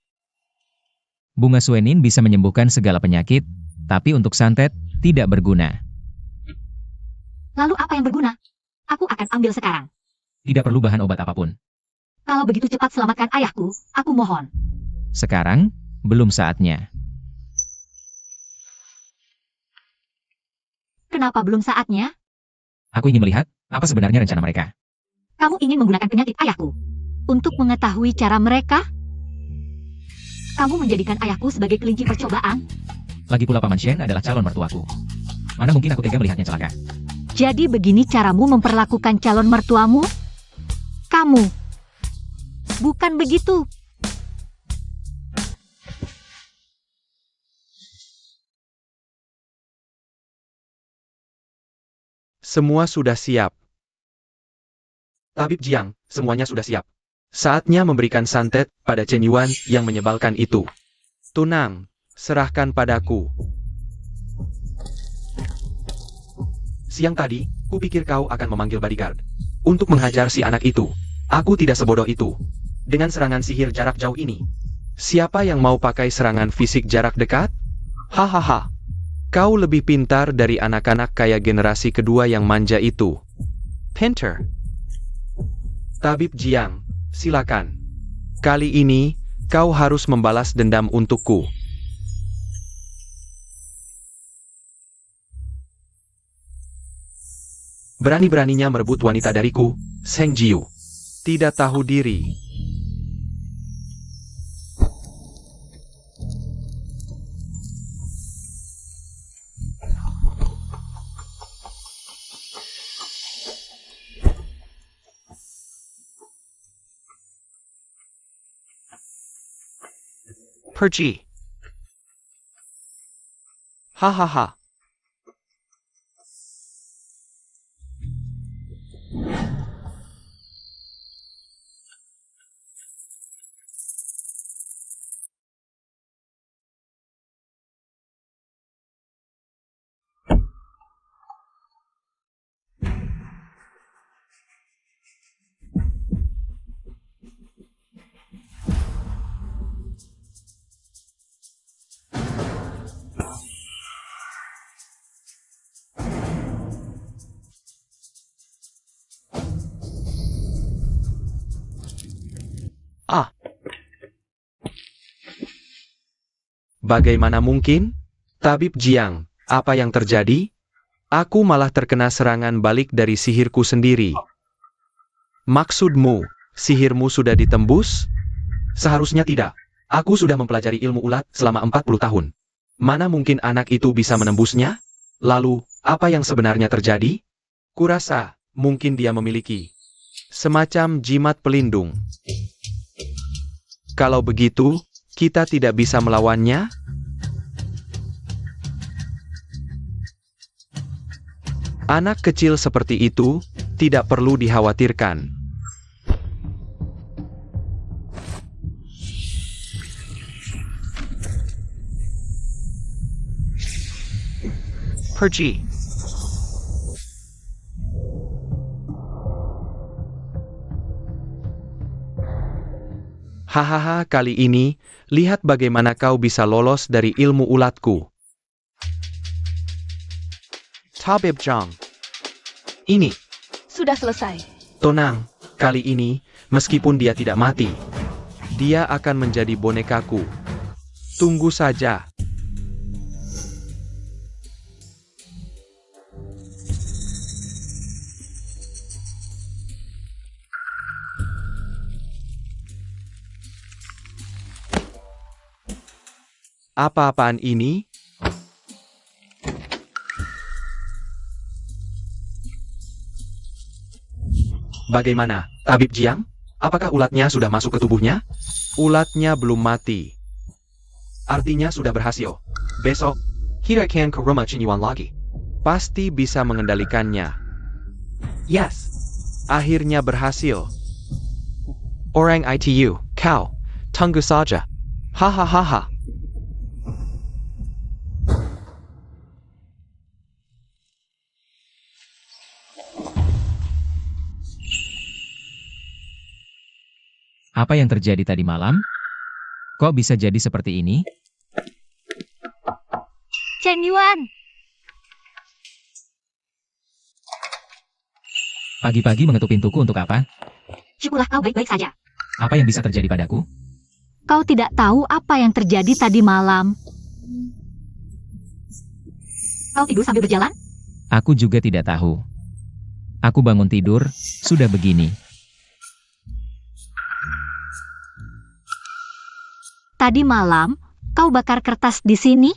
Bunga Suenin bisa menyembuhkan segala penyakit, tapi untuk santet, tidak berguna. Lalu apa yang berguna? Aku akan ambil sekarang. Tidak perlu bahan obat apapun. Kalau begitu cepat selamatkan ayahku, aku mohon. Sekarang, belum saatnya. Kenapa belum saatnya? Aku ingin melihat, apa sebenarnya rencana mereka. Kamu ingin menggunakan penyakit ayahku. Untuk mengetahui cara mereka, kamu menjadikan ayahku sebagai kelinci percobaan. Lagi pula Paman Shen adalah calon mertuaku. Mana mungkin aku tega melihatnya celaka. Jadi begini caramu memperlakukan calon mertuamu? Kamu. Bukan begitu. Semua sudah siap. Tabib Jiang, semuanya sudah siap. Saatnya memberikan santet pada Chen Yuan yang menyebalkan itu. Tunang, serahkan padaku. Siang tadi, kupikir kau akan memanggil bodyguard untuk menghajar si anak itu. Aku tidak sebodoh itu. Dengan serangan sihir jarak jauh ini, siapa yang mau pakai serangan fisik jarak dekat? Hahaha. Kau lebih pintar dari anak-anak kayak generasi kedua yang manja itu. Pinter. Tabib Jiang, silakan. Kali ini, kau harus membalas dendam untukku. Berani-beraninya merebut wanita dariku, Seng Jiu. Tidak tahu diri. Pergi. Hahaha. Ah. Bagaimana mungkin? Tabib Jiang, apa yang terjadi? Aku malah terkena serangan balik dari sihirku sendiri. Maksudmu, sihirmu sudah ditembus? Seharusnya tidak. Aku sudah mempelajari ilmu ulat selama 40 tahun. Mana mungkin anak itu bisa menembusnya? Lalu, apa yang sebenarnya terjadi? Kurasa, mungkin dia memiliki semacam jimat pelindung. Kalau begitu, kita tidak bisa melawannya? Anak kecil seperti itu tidak perlu dikhawatirkan. Pergi. Hahaha, kali ini, lihat bagaimana kau bisa lolos dari ilmu ulatku. Tabib Jiang. Ini. Sudah selesai. Tenang, kali ini, meskipun dia tidak mati, dia akan menjadi bonekaku. Tunggu saja. Apa-apaan ini? Bagaimana, Tabib Jiang? Apakah ulatnya sudah masuk ke tubuhnya? Ulatnya belum mati. Artinya sudah berhasil. Besok, kita akan ke rumah Qinyuan lagi. Pasti bisa mengendalikannya. Yes. Akhirnya berhasil. Orang itu, kau, tunggu saja. Hahaha. Apa yang terjadi tadi malam? Kok bisa jadi seperti ini? Chen Yuan, Pagi-pagi mengetuk pintuku untuk apa? syukurlah kau baik-baik saja. Apa yang bisa terjadi padaku? Kau tidak tahu apa yang terjadi tadi malam. Kau tidur sambil berjalan? Aku juga tidak tahu. Aku bangun tidur, sudah begini. Tadi malam, kau bakar kertas di sini?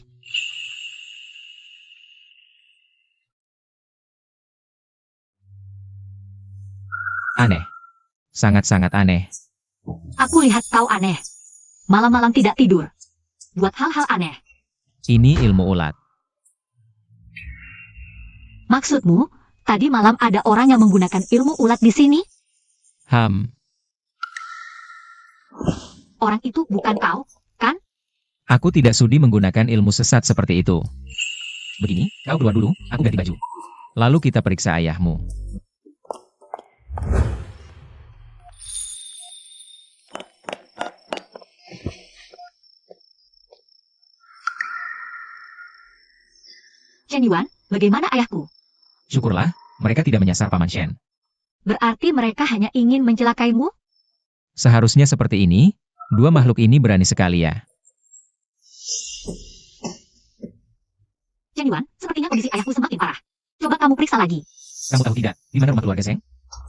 Aneh. Sangat-sangat aneh. Aku lihat kau aneh. Malam-malam tidak tidur. Buat hal-hal aneh. Ini ilmu ulat. Maksudmu, tadi malam ada orang yang menggunakan ilmu ulat di sini? Orang itu bukan kau, kan? Aku tidak sudi menggunakan ilmu sesat seperti itu. Begini, kau keluar dulu, aku ganti baju. Lalu kita periksa ayahmu. Chen Yuan, bagaimana ayahku? Syukurlah, mereka tidak menyasar Paman Shen. Berarti mereka hanya ingin mencelakaimu? Seharusnya seperti ini, dua makhluk ini berani sekali ya. Chen Yuan, sepertinya kondisi ayahku semakin parah. Coba kamu periksa lagi. Kamu tahu tidak, di mana rumah keluarga Zheng?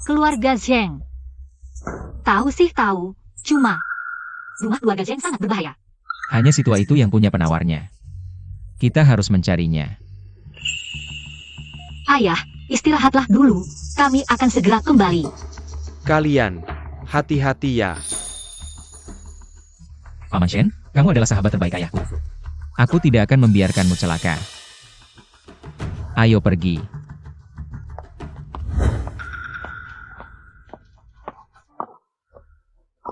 Keluarga Zheng. Tahu sih tahu, cuma rumah keluarga Zheng sangat berbahaya. Hanya si tua itu yang punya penawarnya. Kita harus mencarinya. Ayah, istirahatlah dulu. Kami akan segera kembali. Kalian, hati-hati ya. Paman Shen, kamu adalah sahabat terbaik ayahku. Aku tidak akan membiarkanmu celaka. Ayo pergi.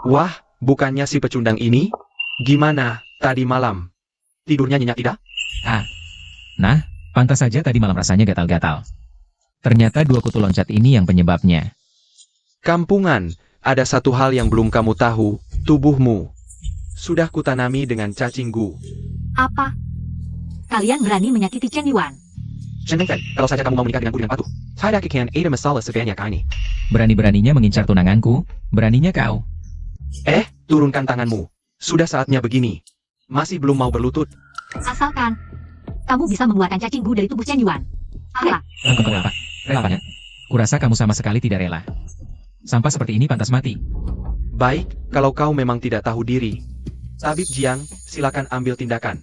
Wah, bukannya si pecundang ini? Gimana, tadi malam? Tidurnya nyenyak tidak? Nah, pantas saja tadi malam rasanya gatal-gatal. Ternyata dua kutu loncat ini yang penyebabnya. Kampungan, ada satu hal yang belum kamu tahu, tubuhmu sudah kutanami dengan cacing gu. Apa? Kalian berani menyakiti Chen Yuan? Kalau saja kamu mau menikah denganku dengan patuh, saya akan ada masalah sebanyak ini. Berani-beraninya mengincar tunanganku, beraninya kau. Turunkan tanganmu. Sudah saatnya begini. Masih belum mau berlutut. Asalkan kamu bisa mengeluarkan cacing gu dari tubuh Chen Yuan. Rela? Apa? Rela apanya? Kurasa kamu sama sekali tidak rela. Sampah seperti ini pantas mati. Baik, kalau kau memang tidak tahu diri. Tabib Jiang, silakan ambil tindakan.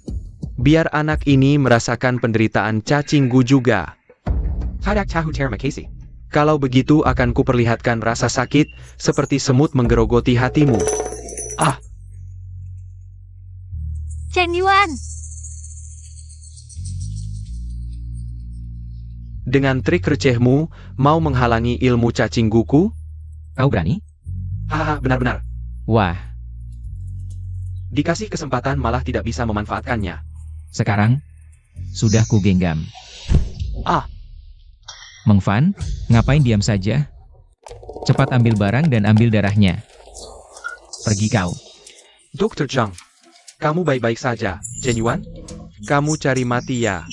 Biar anak ini merasakan penderitaan cacing gu juga. Kalau begitu akan kuperlihatkan rasa sakit, seperti semut menggerogoti hatimu. Chen Yuan! Dengan trik recehmu, mau menghalangi ilmu cacing guku? Kau berani? Haha, benar-benar. Wah, Dikasih kesempatan malah tidak bisa memanfaatkannya. sekarang sudah ku genggam. Ah. Meng Fan, ngapain diam saja? Cepat ambil barang dan ambil darahnya. Pergi kau. Dr. Zhang, kamu baik-baik saja, Chen Yuan? Kamu cari mati ya?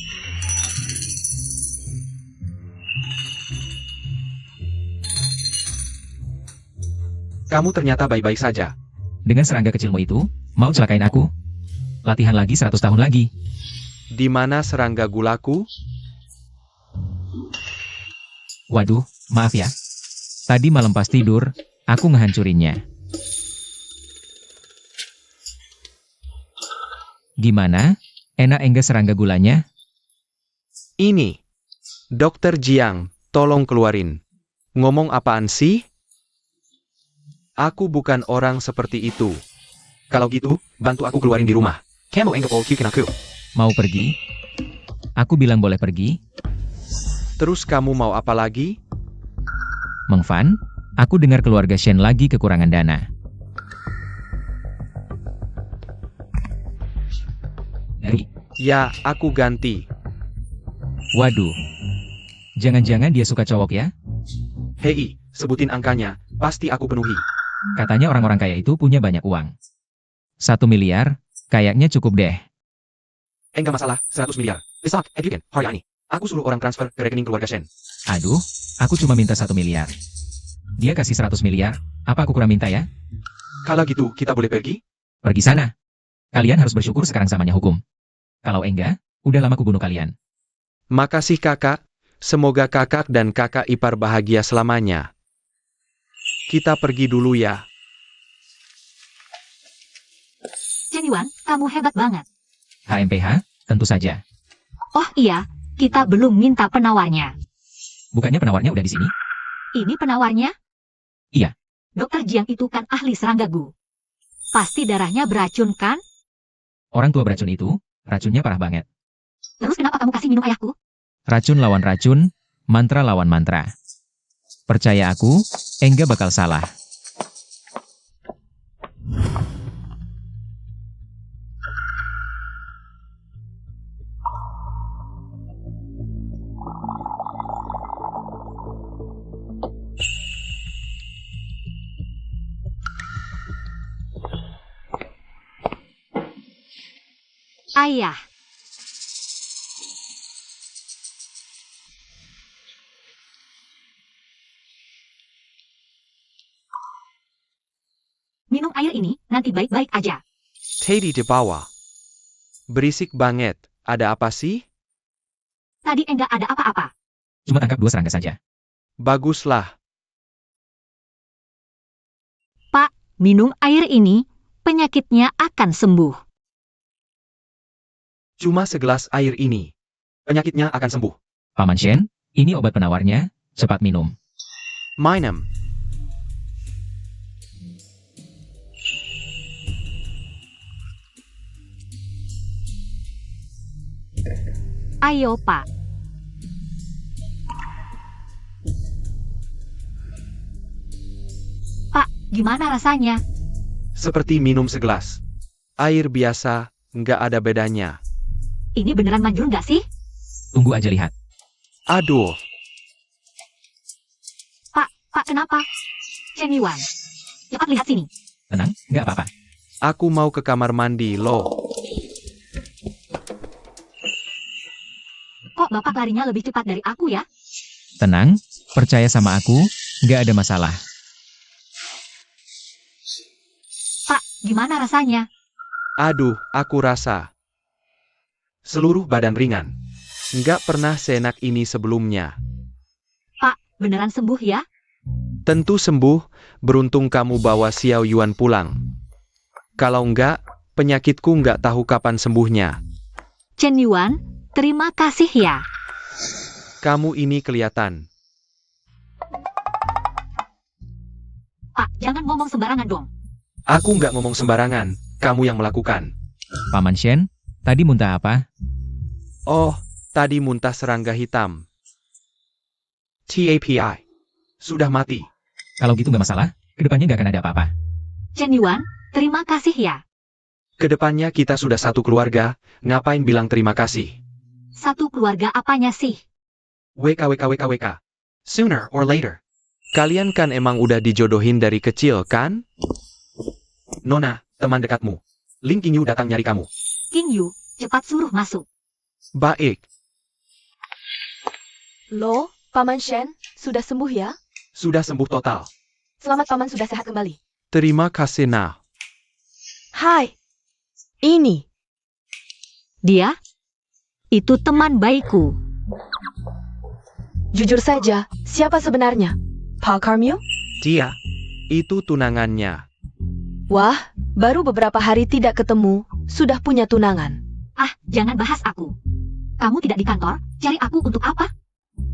Kamu ternyata baik-baik saja. Dengan serangga kecilmu itu, mau celakain aku? Latihan lagi 100 tahun lagi. Di mana serangga gulaku? Waduh, maaf ya. Tadi malam pas tidur, aku ngehancurinnya. Gimana? Enak enggak serangga gulanya? Ini. Dr. Jiang, tolong keluarin. Ngomong apaan sih? Aku bukan orang seperti itu. Kalau gitu, bantu aku keluarin di rumah. Kamu enggak mau kikin aku. Mau pergi? Aku bilang boleh pergi. Terus kamu mau apa lagi? Meng Fan, aku dengar keluarga Shen lagi kekurangan dana. Dari, Ya, aku ganti. waduh. Jangan-jangan dia suka cowok ya? Hei, sebutin angkanya, pasti aku penuhi. Katanya orang-orang kaya itu punya banyak uang. 1 miliar, kayaknya cukup deh. Enggak masalah, 100 miliar. Besok, Edwin, hari ini. Aku suruh orang transfer ke rekening keluarga Shen. Aduh, aku cuma minta 1 miliar. Dia kasih 100 miliar, apa aku kurang minta ya? Kalau gitu, kita boleh pergi? Pergi sana. Kalian harus bersyukur sekarang samanya hukum. Kalau enggak, udah lama ku bunuh kalian. Makasih kakak. Semoga kakak dan kakak ipar bahagia selamanya. Kita pergi dulu ya. Chen Yuan, kamu hebat banget. HMPH, tentu saja. Oh iya, kita belum minta penawarnya. Bukannya penawarnya udah di sini? Ini penawarnya? Iya. Dokter Jiang itu kan ahli serangga gu. Pasti darahnya beracun kan? Orang tua beracun itu, racunnya parah banget. Terus kenapa kamu kasih minum ayahku? Racun lawan racun, mantra lawan mantra. Percaya aku, enggak bakal salah. Ayah. Minum air ini, nanti baik-baik aja. Teddy di bawah. Berisik banget. Ada apa sih? Tadi enggak ada apa-apa. Cuma tangkap 2 serangga saja. Baguslah. Minum air ini, penyakitnya akan sembuh. Cuma segelas air ini. Penyakitnya akan sembuh. Paman Shen, ini obat penawarnya, cepat minum. Minum. Ayo, Pak. Pak, gimana rasanya? Seperti minum segelas. Air biasa, nggak ada bedanya. Ini beneran manjur nggak sih? Tunggu aja lihat. Aduh, Pak, kenapa? Chen Yuan, cepat lihat sini. Tenang, nggak apa-apa. aku mau ke kamar mandi loh. Kok Bapak larinya lebih cepat dari aku ya? Tenang, percaya sama aku, nggak ada masalah. Pak, gimana rasanya? Aduh, aku rasa seluruh badan ringan. Nggak pernah seenak ini sebelumnya. Pak, beneran sembuh ya? Tentu sembuh, beruntung kamu bawa Xiao Yuan pulang. Kalau nggak, penyakitku nggak tahu kapan sembuhnya. Chen Yuan, terima kasih ya. Kamu ini kelihatan. Pak, jangan ngomong sembarangan dong. Aku nggak ngomong sembarangan, kamu yang melakukan. Paman Shen, tadi muntah apa? Oh, tadi muntah serangga hitam. TAPI. Sudah mati. Kalau gitu nggak masalah, kedepannya nggak akan ada apa-apa. Chen Yuan, terima kasih ya. Kedepannya kita sudah satu keluarga, ngapain bilang terima kasih? Satu keluarga apanya sih? WKWKWKWK. Sooner or later. Kalian kan emang udah dijodohin dari kecil, kan? Nona, teman dekatmu. Ling Qingyu datang nyari kamu. King Yu, cepat suruh masuk. Baik. Loh, Paman Shen, sudah sembuh ya? Sudah sembuh total. Selamat Paman sudah sehat kembali. Terima kasih, Nah. Hai. Ini. Dia? Itu teman baikku. Jujur saja, siapa sebenarnya? Pak Carmio? Dia. Itu tunangannya. Wah, baru beberapa hari tidak ketemu, sudah punya tunangan. Ah, jangan bahas aku. Kamu tidak di kantor, cari aku untuk apa?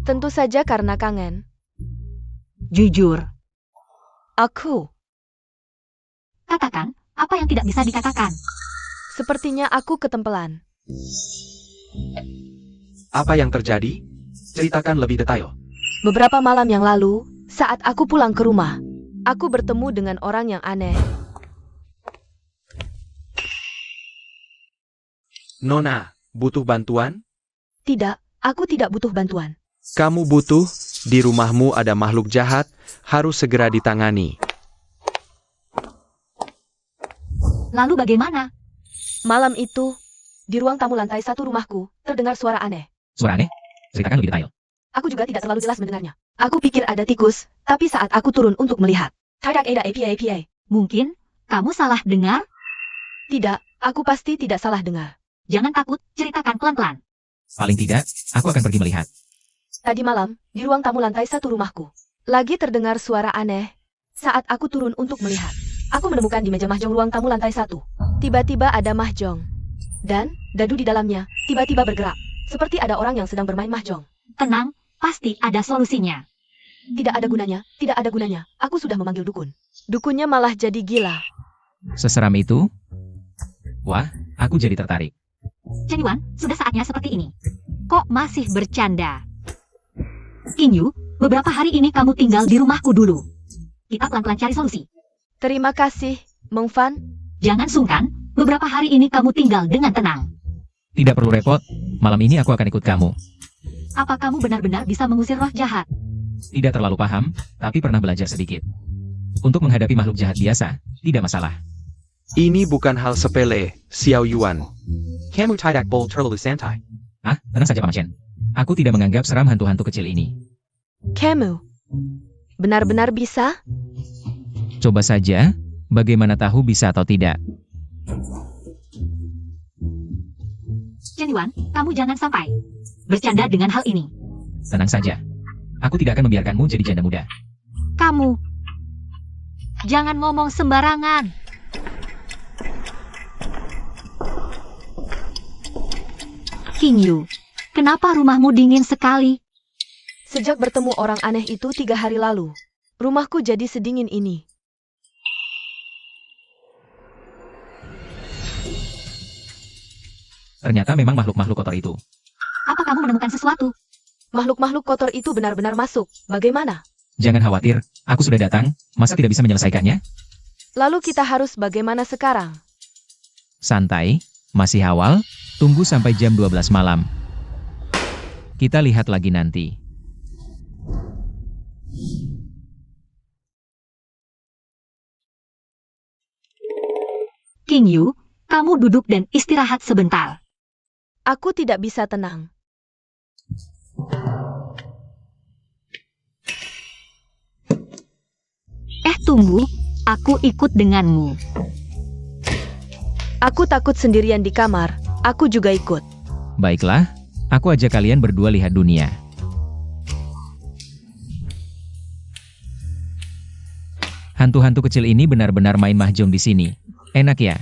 Tentu saja karena kangen. Jujur. Aku. Katakan, apa yang tidak bisa dikatakan? Sepertinya aku ketempelan. Apa yang terjadi? Ceritakan lebih detail. Beberapa malam yang lalu, saat aku pulang ke rumah, aku bertemu dengan orang yang aneh. Nona, butuh bantuan? Tidak, aku tidak butuh bantuan. Kamu butuh? Di rumahmu ada makhluk jahat, harus segera ditangani. Lalu bagaimana? Malam itu, di ruang tamu lantai 1 rumahku, terdengar suara aneh. Suara aneh? Ceritakan lebih detail. Aku juga tidak terlalu jelas mendengarnya. Aku pikir ada tikus, tapi saat aku turun untuk melihat, tidak ada API. Mungkin, kamu salah dengar? Tidak, aku pasti tidak salah dengar. Jangan takut, ceritakan pelan-pelan. Paling tidak, aku akan pergi melihat. Tadi malam, di ruang tamu lantai 1 rumahku, lagi terdengar suara aneh. Saat aku turun untuk melihat, aku menemukan di meja mahjong ruang tamu lantai 1. Tiba-tiba ada mahjong. Dan, dadu di dalamnya, tiba-tiba bergerak. Seperti ada orang yang sedang bermain mahjong. Tenang, pasti ada solusinya. Tidak ada gunanya, tidak ada gunanya. Aku sudah memanggil dukun. Dukunnya malah jadi gila. Seseram itu? Wah, aku jadi tertarik. Chen Yuan, sudah saatnya seperti ini. Kok masih bercanda? King Yu, beberapa hari ini kamu tinggal di rumahku dulu. Kita pelan-pelan cari solusi. Terima kasih, Meng Fan. Jangan sungkan, beberapa hari ini kamu tinggal dengan tenang. Tidak perlu repot, malam ini aku akan ikut kamu. Apa kamu benar-benar bisa mengusir roh jahat? Tidak terlalu paham, tapi pernah belajar sedikit. Untuk menghadapi makhluk jahat biasa, tidak masalah. Ini bukan hal sepele, Xiao Yuan. Kamu tidak boleh terlalu santai. Ah, tenang saja Paman Shen. Aku tidak menganggap seram hantu-hantu kecil ini. Kamu benar-benar bisa? Coba saja, bagaimana tahu bisa atau tidak. Chen Yuan, kamu jangan sampai bercanda dengan hal ini. Tenang saja. Aku tidak akan membiarkanmu jadi janda muda. Kamu jangan ngomong sembarangan. King Yu, kenapa rumahmu dingin sekali? Sejak bertemu orang aneh itu 3 hari lalu, rumahku jadi sedingin ini. Ternyata memang makhluk-makhluk kotor itu. Apa kamu menemukan sesuatu? Makhluk-makhluk kotor itu benar-benar masuk. Bagaimana? Jangan khawatir, aku sudah datang, masa tidak bisa menyelesaikannya? Lalu kita harus bagaimana sekarang? Santai, masih awal, tunggu sampai jam 12 malam. Kita lihat lagi nanti. King Yu, kamu duduk dan istirahat sebentar. Aku tidak bisa tenang. Tunggu, aku ikut denganmu. Aku takut sendirian di kamar, aku juga ikut. Baiklah, aku ajak kalian berdua lihat dunia. Hantu-hantu kecil ini benar-benar main mahjong di sini. Enak ya?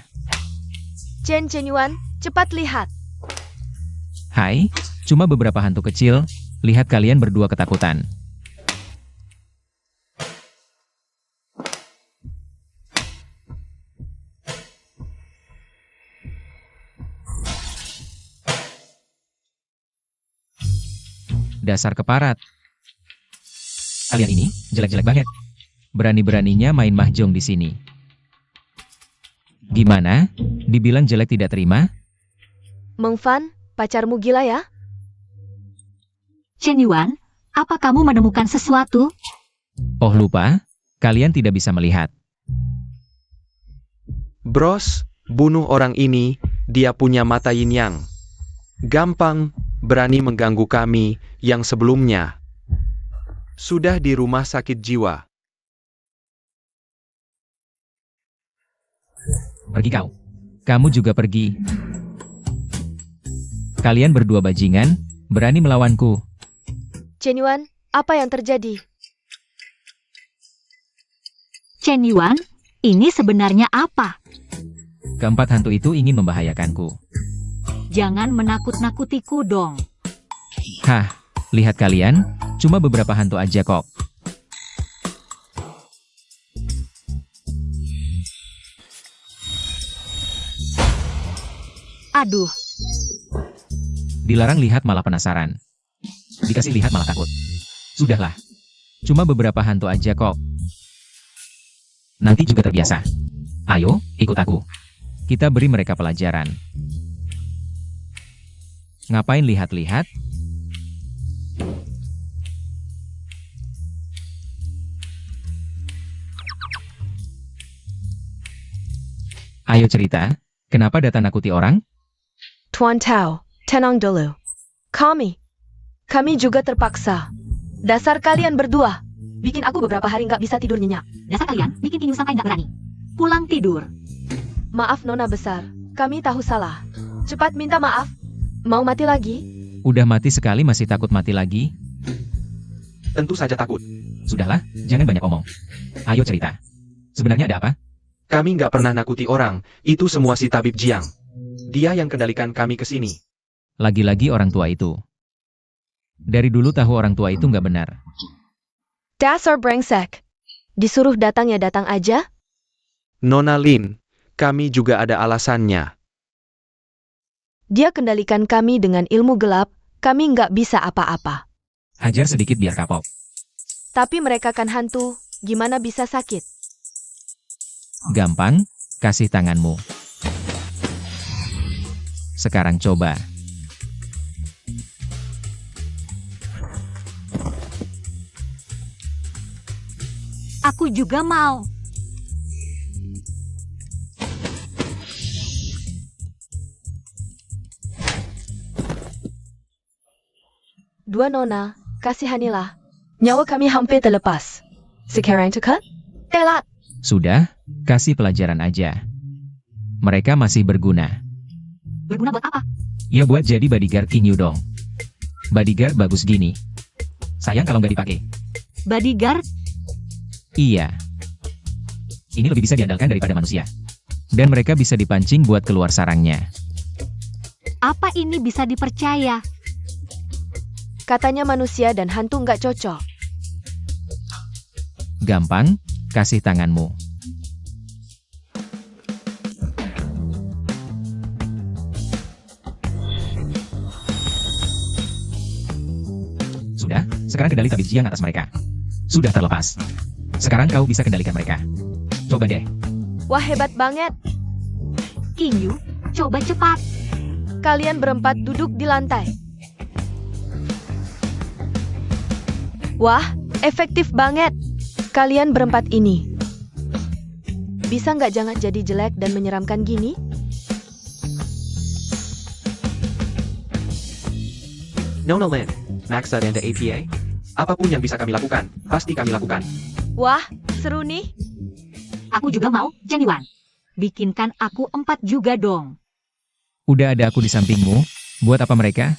Chen Yuan, cepat lihat. Hai, cuma beberapa hantu kecil, lihat kalian berdua ketakutan. Dasar keparat. Kalian ini jelek-jelek banget. Berani-beraninya main mahjong di sini. Gimana? Dibilang jelek tidak terima? Meng Fan, pacarmu gila ya? Chen Yuan, apa kamu menemukan sesuatu? Oh lupa, kalian tidak bisa melihat. Bros, bunuh orang ini, dia punya mata yin yang. Gampang, berani mengganggu kami, yang sebelumnya sudah di rumah sakit jiwa. Pergi kau. Kamu juga pergi. Kalian berdua bajingan, berani melawanku. Chen Yuan, apa yang terjadi? Chen Yuan, ini sebenarnya apa? Keempat hantu itu ingin membahayakanku. Jangan menakut-nakutiku dong. Hah, lihat kalian, cuma beberapa hantu aja kok. Aduh, Dilarang lihat malah penasaran. Dikasih lihat malah takut. Sudahlah. Cuma beberapa hantu aja kok. Nanti juga terbiasa. Ayo, ikut aku. Kita beri mereka pelajaran. Ngapain lihat-lihat? Ayo cerita, kenapa datang nakuti orang? Tuan Tao, tenang dulu. Kami juga terpaksa. Dasar kalian berdua. bikin aku beberapa hari nggak bisa tidur nyenyak. Dasar kalian, bikin King Yu sampai nggak berani pulang tidur. Maaf Nona besar, kami tahu salah. Cepat minta maaf. Mau mati lagi? Udah mati sekali masih takut mati lagi? Tentu saja takut. Sudahlah, jangan banyak omong. Ayo cerita. Sebenarnya ada apa? Kami nggak pernah nakuti orang, itu semua si Tabib Jiang. Dia yang kendalikan kami ke sini. Lagi-lagi orang tua itu. Dari dulu tahu orang tua itu nggak benar. Dasar brengsek. Disuruh datang ya datang aja? Nona Lin, kami juga ada alasannya. Dia kendalikan kami dengan ilmu gelap, kami nggak bisa apa-apa. Hajar sedikit biar kapok. Tapi mereka kan hantu, gimana bisa sakit? Gampang, kasih tanganmu. Sekarang coba. Aku juga mau. Dua nona, kasihanilah. Nyawa kami hampir terlepas. Sekarang cekat? Telat. Sudah, kasih pelajaran aja. Mereka masih berguna. Berguna buat apa? Ya buat jadi bodyguard King Yu dong. Bodyguard bagus gini. Sayang kalau nggak dipakai. Bodyguard? Iya. Ini lebih bisa diandalkan daripada manusia. Dan mereka bisa dipancing buat keluar sarangnya. Apa ini bisa dipercaya? Katanya manusia dan hantu nggak cocok. Gampang, kasih tanganmu. Sudah, sekarang kendali tabib Jiang atas mereka. Sudah terlepas. Sekarang kau bisa kendalikan mereka. Coba deh. Wah, hebat banget. King Yu, coba cepat. Kalian berempat duduk di lantai. Wah, efektif banget. Kalian berempat ini. Bisa nggak jangan jadi jelek dan menyeramkan gini? Nona Lin, Maxa dan The APA. Apapun yang bisa kami lakukan, pasti kami lakukan. Wah, seru nih. Aku juga mau, Chen Yuan. Bikinkan aku 4 juga dong. Udah ada aku di sampingmu. Buat apa mereka?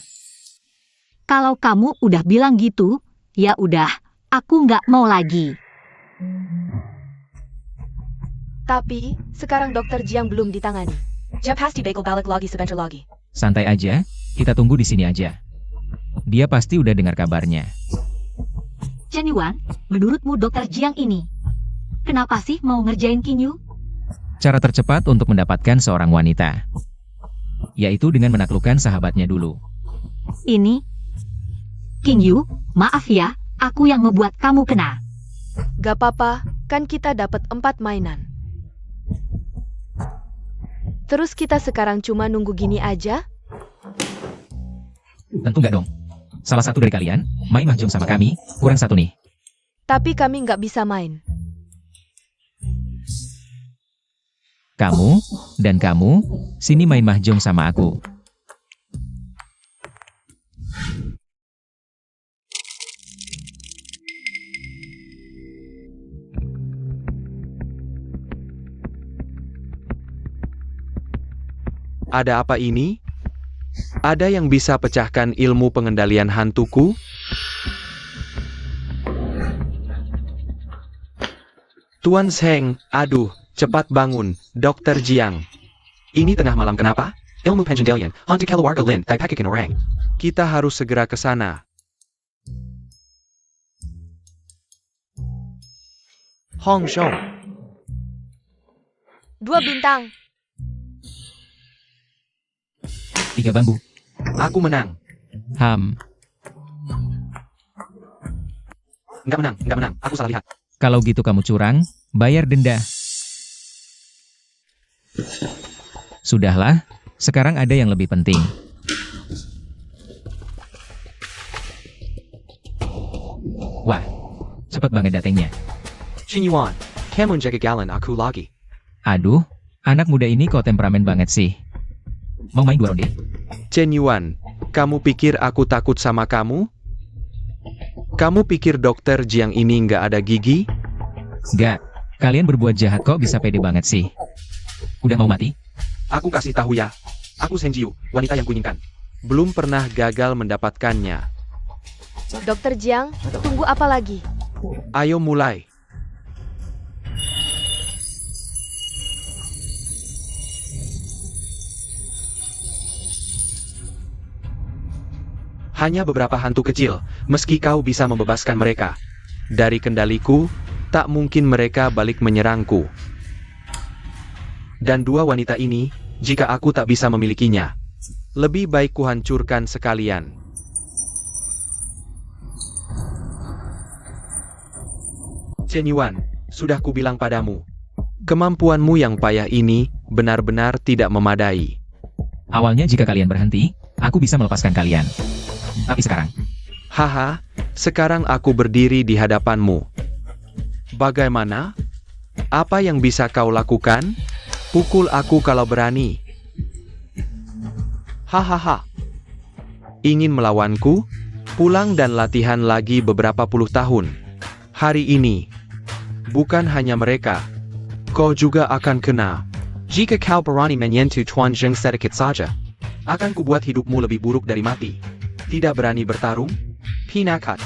Kalau kamu udah bilang gitu, ya udah, aku nggak mau lagi. Tapi, sekarang Dokter Jiang belum ditangani. Dia pasti bakal balik lagi sebentar lagi. Santai aja, kita tunggu di sini aja. Dia pasti udah dengar kabarnya. Chen Yuan, menurutmu Dokter Jiang ini, kenapa sih mau ngerjain King Yu? Cara tercepat untuk mendapatkan seorang wanita, yaitu dengan menaklukkan sahabatnya dulu. Ini, King Yu, maaf ya, aku yang ngebuat kamu kena. Gak apa-apa, kan kita dapat 4 mainan. Terus kita sekarang cuma nunggu gini aja? Tentu nggak dong. Salah satu dari kalian, main mahjong sama kami, kurang satu nih. Tapi kami nggak bisa main. Kamu, dan kamu, sini main mahjong sama aku. Ada apa ini? Ada yang bisa pecahkan ilmu pengendalian hantuku? Tuan Zheng, aduh, cepat bangun, Dokter Jiang. Ini tengah malam kenapa? Ilmu pengendalian, hantu keluarga Lin, dipakai orang. Kita harus segera ke sana. Hong Shou. 2 bintang. 3 bambu. Aku menang. Nggak menang. Aku salah lihat. Kalau gitu kamu curang, bayar denda. Sudahlah, sekarang ada yang lebih penting. Wah, cepat banget datangnya. Chen Yuan, kamu jaga galan aku lagi. Aduh, anak muda ini kok temperamen banget sih. Mau main 2 ronde? Chen Yuan, kamu pikir aku takut sama kamu? Kamu pikir Dokter Jiang ini nggak ada gigi? Nggak, kalian berbuat jahat kok bisa pede banget sih. Udah mau mati? Aku kasih tahu ya. Aku Shen Jiu, wanita yang kuinginkan. Belum pernah gagal mendapatkannya. Dokter Jiang, tunggu apa lagi? Ayo mulai. Hanya beberapa hantu kecil, meski kau bisa membebaskan mereka. Dari kendaliku, tak mungkin mereka balik menyerangku. Dan 2 wanita ini, jika aku tak bisa memilikinya, lebih baik kuhancurkan sekalian. Chen Yuan, sudah kubilang padamu. Kemampuanmu yang payah ini benar-benar tidak memadai. Awalnya jika kalian berhenti, aku bisa melepaskan kalian. Tapi sekarang, Haha, sekarang aku berdiri di hadapanmu. Bagaimana? Apa yang bisa kau lakukan? Pukul aku kalau berani. Hahaha. Ingin melawanku? Pulang dan latihan lagi beberapa puluh tahun. Hari ini, bukan hanya mereka, kau juga akan kena. Jika kau berani menyentuh Tuan Zheng sedikit saja, akan kubuat hidupmu lebih buruk dari mati. Tidak berani bertarung? Pinakat.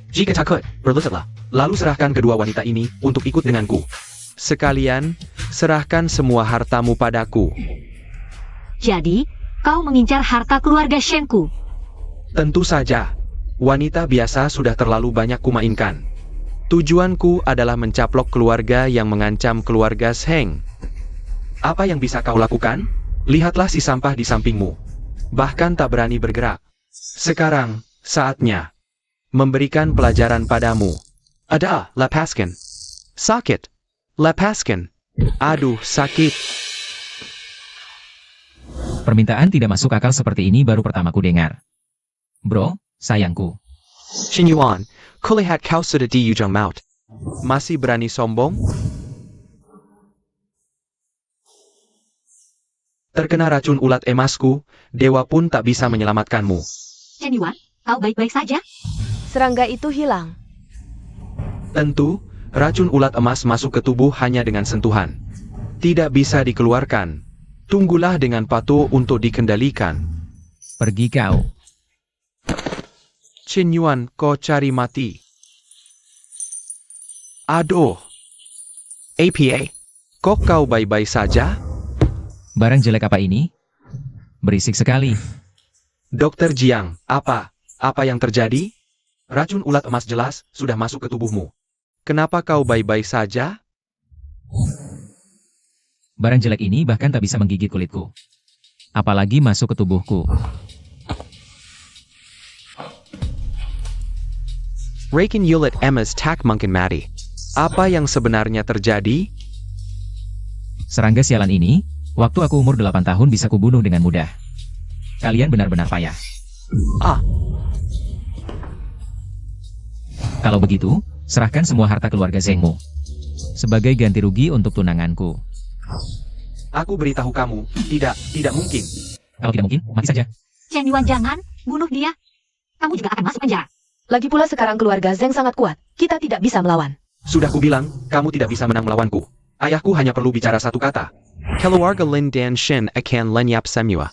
Jika takut, berlututlah. Lalu serahkan kedua wanita ini untuk ikut denganku. Sekalian, serahkan semua hartamu padaku. Jadi, kau mengincar harta keluarga Shenku. Tentu saja. Wanita biasa sudah terlalu banyak kumainkan. Tujuanku adalah mencaplok keluarga yang mengancam keluarga Zheng. Apa yang bisa kau lakukan? Lihatlah si sampah di sampingmu. Bahkan tak berani bergerak. Sekarang, saatnya memberikan pelajaran padamu. Ada, lepaskan. Sakit. Lepaskan. Aduh, sakit. Permintaan tidak masuk akal seperti ini baru pertama ku dengar. Bro, sayangku. Shin Yuan, kulihat kau sudah di ujung maut. Masih berani sombong? Terkena racun ulat emasku, dewa pun tak bisa menyelamatkanmu. Chen Yuan, kau baik-baik saja? Serangga itu hilang. Tentu, racun ulat emas masuk ke tubuh hanya dengan sentuhan. Tidak bisa dikeluarkan. Tunggulah dengan patuh untuk dikendalikan. Pergi kau. Qin Yuan, kau cari mati. Aduh. APA, kok kau baik-baik saja? Barang jelek apa ini? Berisik sekali. Dokter Jiang, apa yang terjadi? Racun ulat emas jelas sudah masuk ke tubuhmu. Kenapa kau baik-baik saja? Barang jelek ini bahkan tak bisa menggigit kulitku. Apalagi masuk ke tubuhku. Raken Yulet Emas tak mungkin mati. Apa yang sebenarnya terjadi? Serangga sialan ini, waktu aku umur 8 tahun bisa kubunuh dengan mudah. Kalian benar-benar payah. Kalau begitu, serahkan semua harta keluarga Zhengmu. Sebagai ganti rugi untuk tunanganku. Aku beritahu kamu, tidak mungkin. Kalau tidak mungkin, mati saja. Chen Yuan, jangan bunuh dia. Kamu juga akan masuk penjara. Lagi pula sekarang keluarga Zheng sangat kuat. Kita tidak bisa melawan. Sudah kubilang, kamu tidak bisa menang melawanku. Ayahku hanya perlu bicara satu kata. Keluarga Lin Dan Shin akan lenyap semua.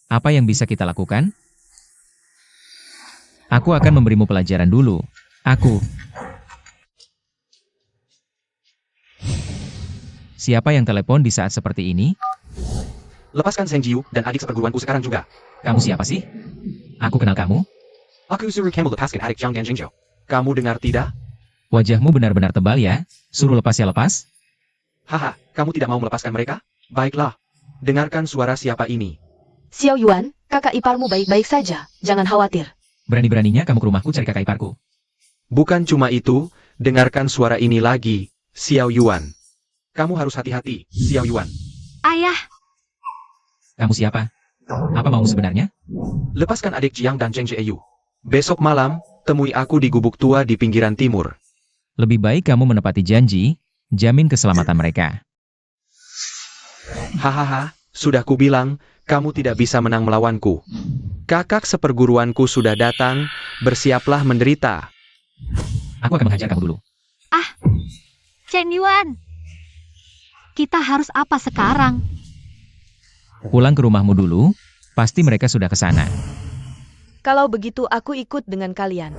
Apa yang bisa kita lakukan? Aku akan memberimu pelajaran dulu. Aku. Siapa yang telepon di saat seperti ini? Lepaskan Zheng Jiu dan adik seperguruanku sekarang juga. Kamu siapa sih? Aku kenal kamu. Aku suruh kamu lepaskan adik Zhang Dan Jingzhou. Kamu dengar tidak? Wajahmu benar-benar tebal ya. Suruh lepas ya lepas. Haha, kamu tidak mau melepaskan mereka? Baiklah. Dengarkan suara siapa ini. Xiao Yuan, kakak iparmu baik-baik saja. Jangan khawatir. Berani-beraninya kamu ke rumahku cari kakak iparku. Bukan cuma itu, dengarkan suara ini lagi, Xiao Yuan. Kamu harus hati-hati, Xiao Yuan. Ayah, Kamu siapa? Apa maumu sebenarnya? Lepaskan adik Jiang dan Zheng Zheyu. Besok malam, temui aku di gubuk tua di pinggiran timur. Lebih baik kamu menepati janji, jamin keselamatan mereka. Hahaha, sudah kubilang, kamu tidak bisa menang melawanku. Kakak seperguruanku sudah datang, bersiaplah menderita. Aku akan menghajar kamu dulu. Chen Yuan. Kita harus apa sekarang? Pulang ke rumahmu dulu, pasti mereka sudah ke sana. Kalau begitu aku ikut dengan kalian.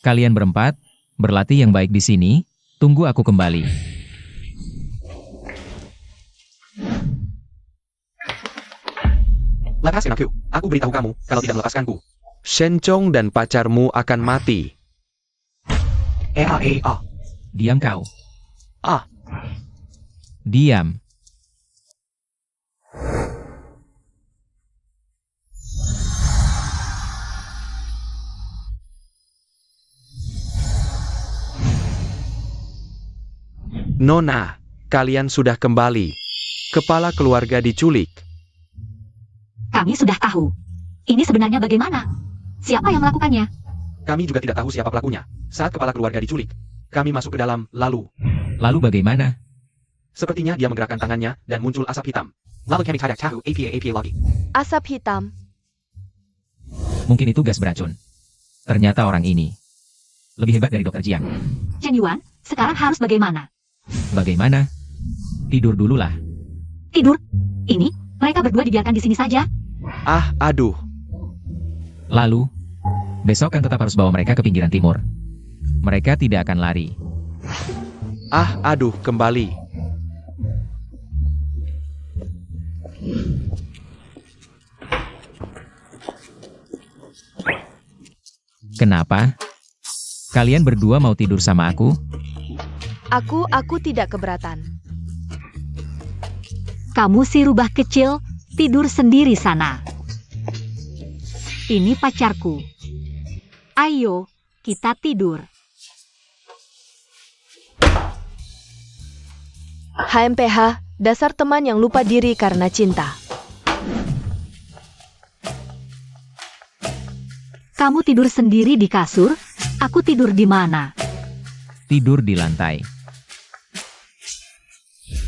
Kalian berempat, berlatih yang baik di sini, tunggu aku kembali. Lepaskan aku beritahu kamu, kalau tidak melepaskanku, Shen Chong dan pacarmu akan mati. Diam kau. Ah. Diam. Nona, kalian sudah kembali. Kepala keluarga diculik. Kami sudah tahu. Ini sebenarnya bagaimana? Siapa yang melakukannya? Kami juga tidak tahu siapa pelakunya. Saat kepala keluarga diculik, kami masuk ke dalam, lalu Lalu bagaimana? Sepertinya dia menggerakkan tangannya dan muncul asap hitam. Lalu kami tidak tahu apa lagi. Asap hitam. Mungkin itu gas beracun. Ternyata orang ini lebih hebat dari Dr. Jiang. Chen Yuan, sekarang harus bagaimana? Bagaimana? Tidur dululah. Tidur? Ini, mereka berdua dibiarkan di sini saja. Ah, aduh. Lalu, besok kan tetap harus bawa mereka ke pinggiran timur. Mereka tidak akan lari. Ah, aduh, kembali. Kenapa? Kalian berdua mau tidur sama aku? Aku tidak keberatan. Kamu si rubah kecil, tidur sendiri sana. Ini pacarku. Ayo, kita tidur. HMPH, dasar teman yang lupa diri karena cinta. Kamu tidur sendiri di kasur, aku tidur di mana? Tidur di lantai.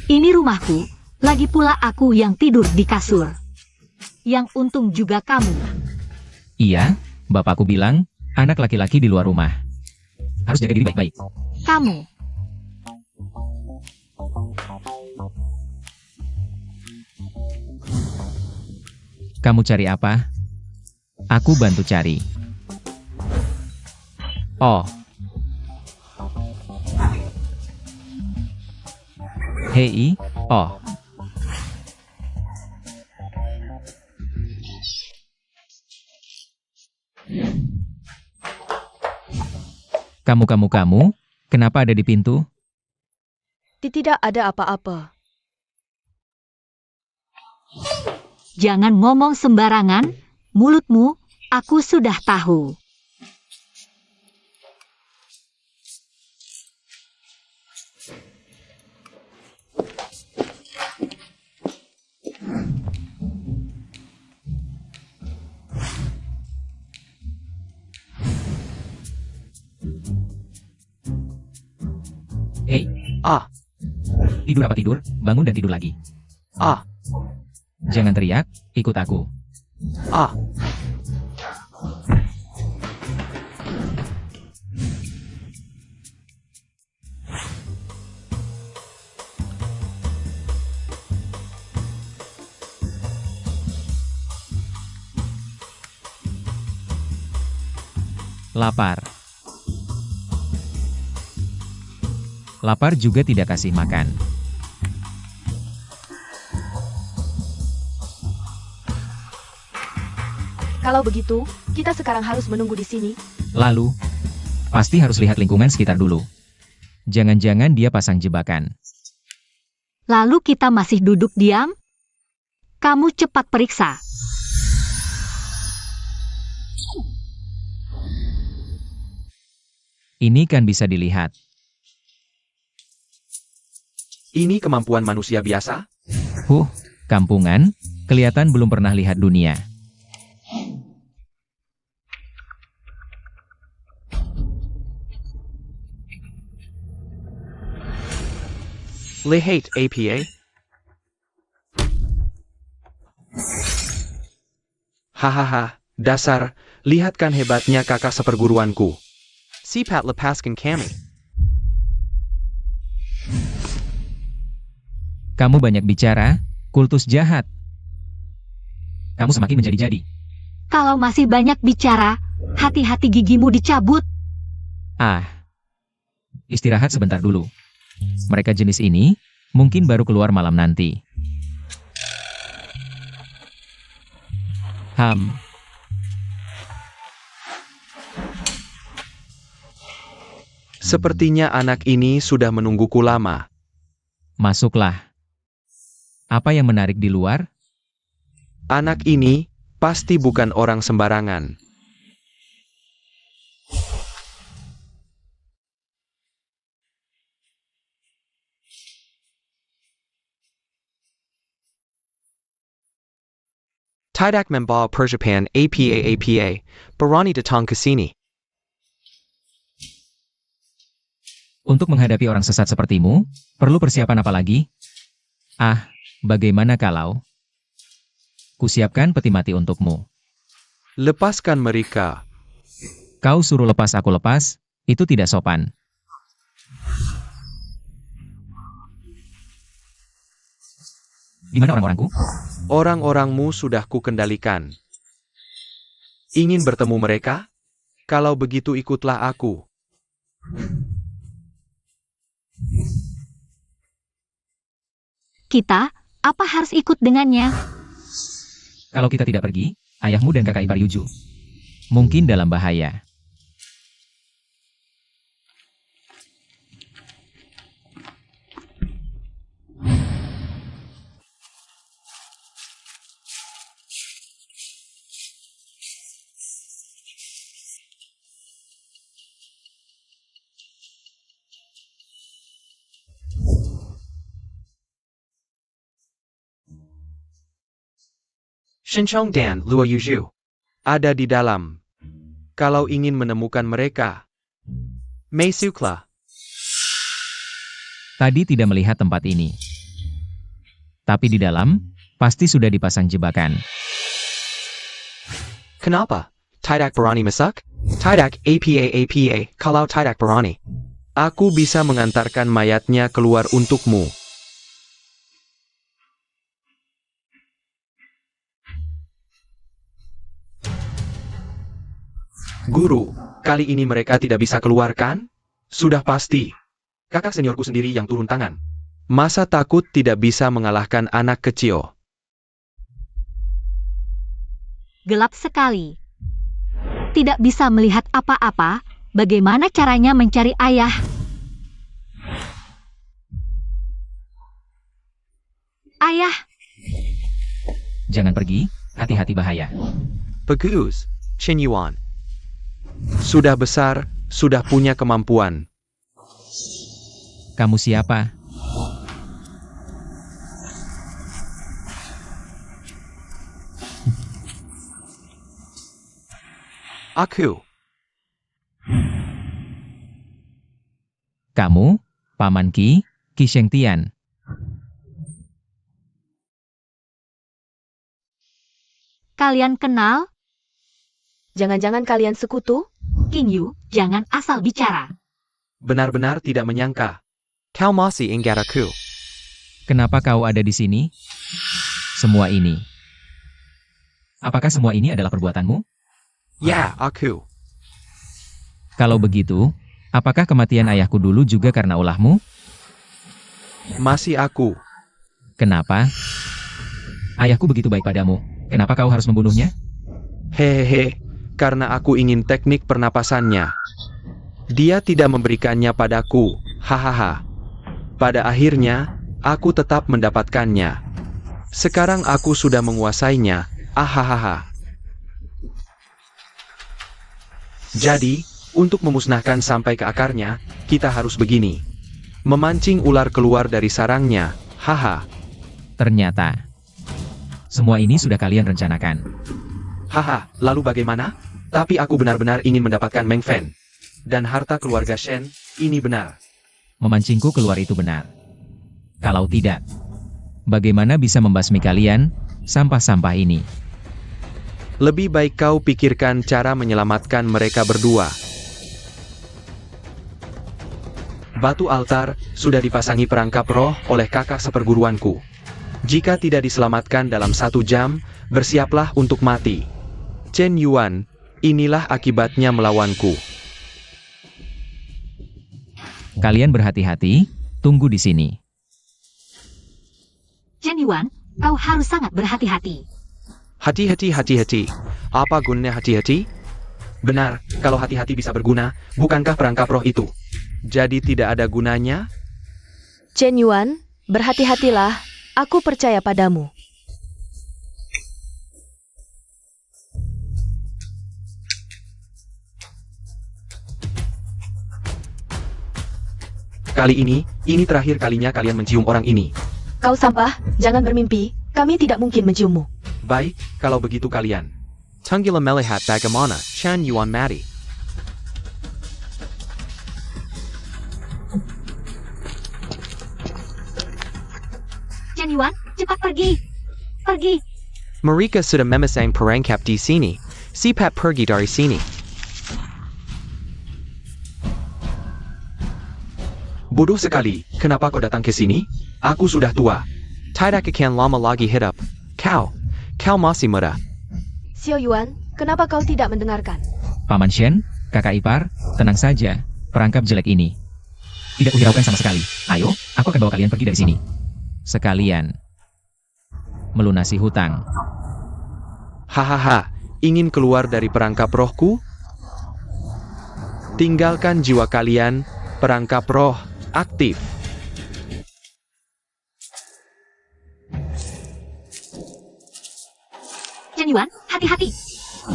Ini rumahku, lagi pula aku yang tidur di kasur. Yang untung juga kamu. Iya, bapakku bilang, anak laki-laki di luar rumah harus jaga diri baik-baik. Kamu. Kamu cari apa? Aku bantu cari. Oh. Hei, oh. Kamu, kenapa ada di pintu? Tidak ada apa-apa. Jangan ngomong sembarangan, mulutmu, aku sudah tahu. Hei, Ah, tidur apa tidur? Bangun dan tidur lagi. ah, Jangan teriak, ikut aku. ah. Lapar. Lapar juga tidak kasih makan. Kalau begitu, kita sekarang harus menunggu di sini. Lalu, pasti harus lihat lingkungan sekitar dulu. Jangan-jangan dia pasang jebakan. Lalu kita masih duduk diam? Kamu cepat periksa. Ini kan bisa dilihat. Ini kemampuan manusia biasa? Kampungan, kelihatan belum pernah lihat dunia. Lihat apa? Hahaha, dasar, lihatkan hebatnya kakak seperguruanku. Sipat lepaskan kami. Kamu banyak bicara, kultus jahat. Kamu semakin menjadi-jadi. Kalau masih banyak bicara, hati-hati gigimu dicabut. Istirahat sebentar dulu. Mereka jenis ini, mungkin baru keluar malam nanti. Sepertinya anak ini sudah menungguku lama. Masuklah. Apa yang menarik di luar? Anak ini pasti bukan orang sembarangan. Tidak membawa persiapan apa, berani datang ke sini. Untuk menghadapi orang sesat sepertimu, perlu persiapan apa lagi? Ah, bagaimana kalau kusiapkan peti mati untukmu? Lepaskan mereka. Kau suruh lepas aku lepas, itu tidak sopan. Di mana orang-orangku? Orang-orangmu sudah kukendalikan. Ingin bertemu mereka? Kalau begitu ikutlah aku. Kita, apa harus ikut dengannya? Kalau kita tidak pergi, ayahmu dan kakak ipar Yuju mungkin dalam bahaya. Shenchong dan Luo Yuzhu ada di dalam. Kalau ingin menemukan mereka, masuklah. Tadi tidak melihat tempat ini. Tapi di dalam, pasti sudah dipasang jebakan. Kenapa? Tidak berani masuk? Tidak apa, kalau tidak berani. Aku bisa mengantarkan mayatnya keluar untukmu. Guru, kali ini mereka tidak bisa keluarkan? Sudah pasti. Kakak seniorku sendiri yang turun tangan. Masa takut tidak bisa mengalahkan anak kecil? Gelap sekali. Tidak bisa melihat apa-apa. Bagaimana caranya mencari ayah? Ayah, Jangan pergi, hati-hati bahaya. Bagus, Chen Yuan. Sudah besar, sudah punya kemampuan. Kamu siapa? Aku. Kamu, Paman Qi Shengtian. kalian kenal? Jangan-jangan kalian sekutu? King Yu, jangan asal bicara. Benar-benar tidak menyangka. Kau masih ingat aku. Kenapa kau ada di sini? Semua ini. Apakah semua ini adalah perbuatanmu? Ya, aku. Kalau begitu, apakah kematian ayahku dulu juga karena ulahmu? Masih aku. Kenapa? Ayahku begitu baik padamu. Kenapa kau harus membunuhnya? Hehehe, karena aku ingin teknik pernapasannya. Dia tidak memberikannya padaku, hahaha. Pada akhirnya, aku tetap mendapatkannya. Sekarang aku sudah menguasainya, ahahaha. Jadi, untuk memusnahkan sampai ke akarnya, kita harus begini. Memancing ular keluar dari sarangnya, haha. Ternyata, semua ini sudah kalian rencanakan. Haha, lalu bagaimana? Tapi aku benar-benar ingin mendapatkan Meng Fen. Dan harta keluarga Shen, ini benar. Memancingku keluar itu benar. Kalau tidak, bagaimana bisa membasmi kalian, sampah-sampah ini? Lebih baik kau pikirkan cara menyelamatkan mereka berdua. Batu altar sudah dipasangi perangkap roh oleh kakak seperguruanku. Jika tidak diselamatkan dalam 1 jam, bersiaplah untuk mati. Chen Yuan, inilah akibatnya melawanku. Kalian berhati-hati, tunggu di sini. Chen Yuan, kau harus sangat berhati-hati. Hati-hati. Apa gunanya hati-hati? Benar, kalau hati-hati bisa berguna, bukankah perangkap roh itu? Jadi tidak ada gunanya? Chen Yuan, berhati-hatilah. Aku percaya padamu. Kali ini terakhir kalinya kalian mencium orang ini. Kau sampah, jangan bermimpi. Kami tidak mungkin menciummu. Baik, kalau begitu kalian. Tunggila melihat bagaimana Chen Yuan mati. Cepat pergi. Pergi. Mereka sudah memesan perangkap di sini. Cepat pergi dari sini. Bodoh sekali, kenapa kau datang ke sini? Aku sudah tua. Tidak akan lama lagi hidup. Kau masih muda. Xiao Yuan, kenapa kau tidak mendengarkan? Paman Shen, kakak ipar, tenang saja, perangkap jelek ini tidak kuhiraukan sama sekali. Ayo, aku akan bawa kalian pergi dari sini. Sekalian melunasi hutang. Hahaha, ingin keluar dari perangkap rohku? Tinggalkan jiwa kalian, perangkap roh aktif. Chen Yuan, hati-hati.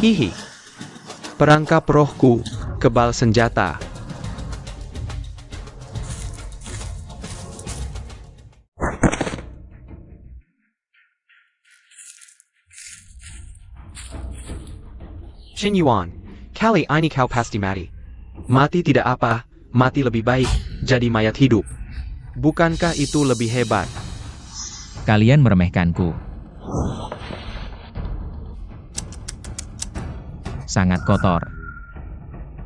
Hihi. Perangkap rohku, kebal senjata. Chen Yuan, kali ini kau pasti mati. Mati tidak apa, mati lebih baik, jadi mayat hidup. Bukankah itu lebih hebat? Kalian meremehkanku. Sangat kotor.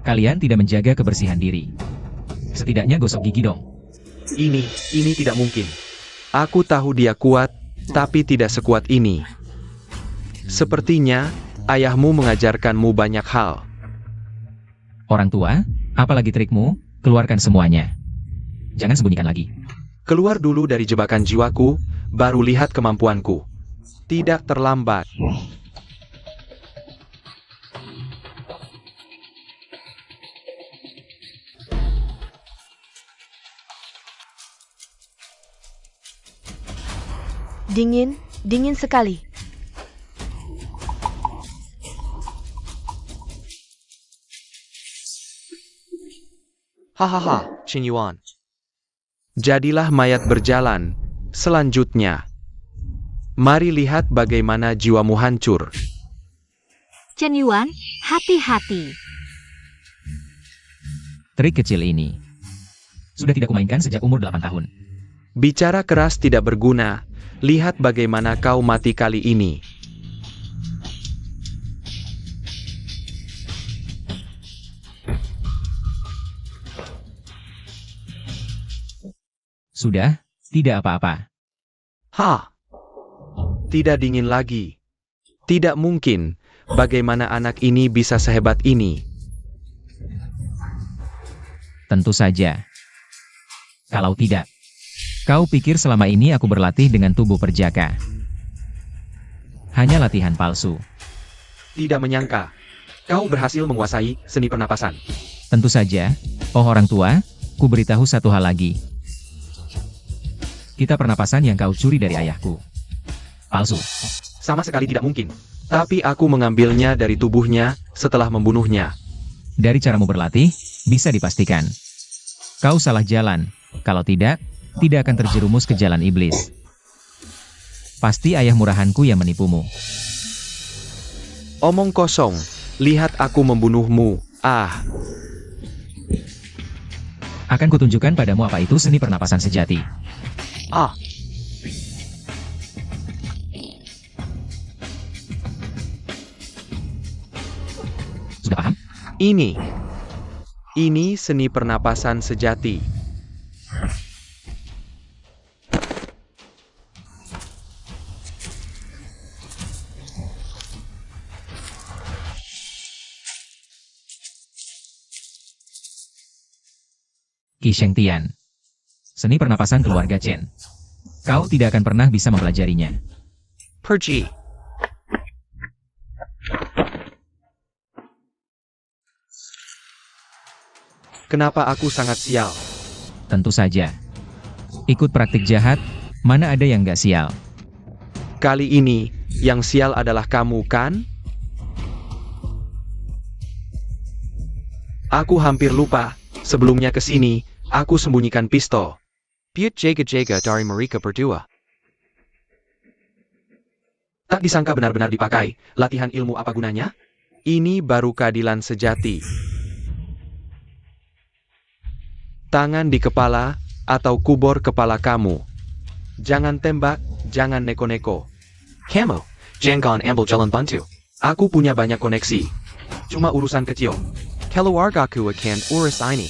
Kalian tidak menjaga kebersihan diri. Setidaknya gosok gigi dong. Ini tidak mungkin. Aku tahu dia kuat, tapi tidak sekuat ini. Sepertinya, ayahmu mengajarkanmu banyak hal. Orang tua, apalagi trikmu, keluarkan semuanya. Jangan sembunyikan lagi. Keluar dulu dari jebakan jiwaku, baru lihat kemampuanku. Tidak terlambat. Dingin sekali. Hahaha, Chen Yuan. Jadilah mayat berjalan. Selanjutnya, mari lihat bagaimana jiwamu hancur. Chen Yuan, hati-hati. Trik kecil ini sudah tidak kumainkan sejak umur 8 tahun. Bicara keras tidak berguna. Lihat bagaimana kau mati kali ini. Sudah, tidak apa-apa. Tidak dingin lagi. Tidak mungkin. Bagaimana anak ini bisa sehebat ini? Tentu saja. Kalau tidak, kau pikir selama ini aku berlatih dengan tubuh perjaka? Hanya latihan palsu. Tidak menyangka. Kau berhasil menguasai seni pernapasan. Tentu saja. Oh orang tua, ku beritahu satu hal lagi. Kita pernapasan yang kau curi dari ayahku. Palsu. Sama sekali tidak mungkin. Tapi aku mengambilnya dari tubuhnya setelah membunuhnya. Dari caramu berlatih, bisa dipastikan. Kau salah jalan. Kalau tidak akan terjerumus ke jalan iblis. Pasti ayah murahanku yang menipumu. Omong kosong. Lihat aku membunuhmu. Akan kutunjukkan padamu apa itu seni pernapasan sejati. Sudah paham? Ini seni pernapasan sejati. Qi Shengtian. Seni pernapasan keluarga Chen. Kau tidak akan pernah bisa mempelajarinya. Pergi. Kenapa aku sangat sial? Tentu saja. Ikut praktik jahat, mana ada yang gak sial. Kali ini, yang sial adalah kamu, kan? Aku hampir lupa. Sebelumnya ke sini, aku sembunyikan pistol. Piut jaga-jaga dari mereka berdua. Tak disangka benar-benar dipakai. Latihan ilmu apa gunanya? Ini baru keadilan sejati. Tangan di kepala, atau kubur kepala kamu. Jangan tembak, Jangan neko-neko. Kamu, jangan ambil jalan buntu. Aku punya banyak koneksi. Cuma urusan kecil. Keluargaku akan urus ini.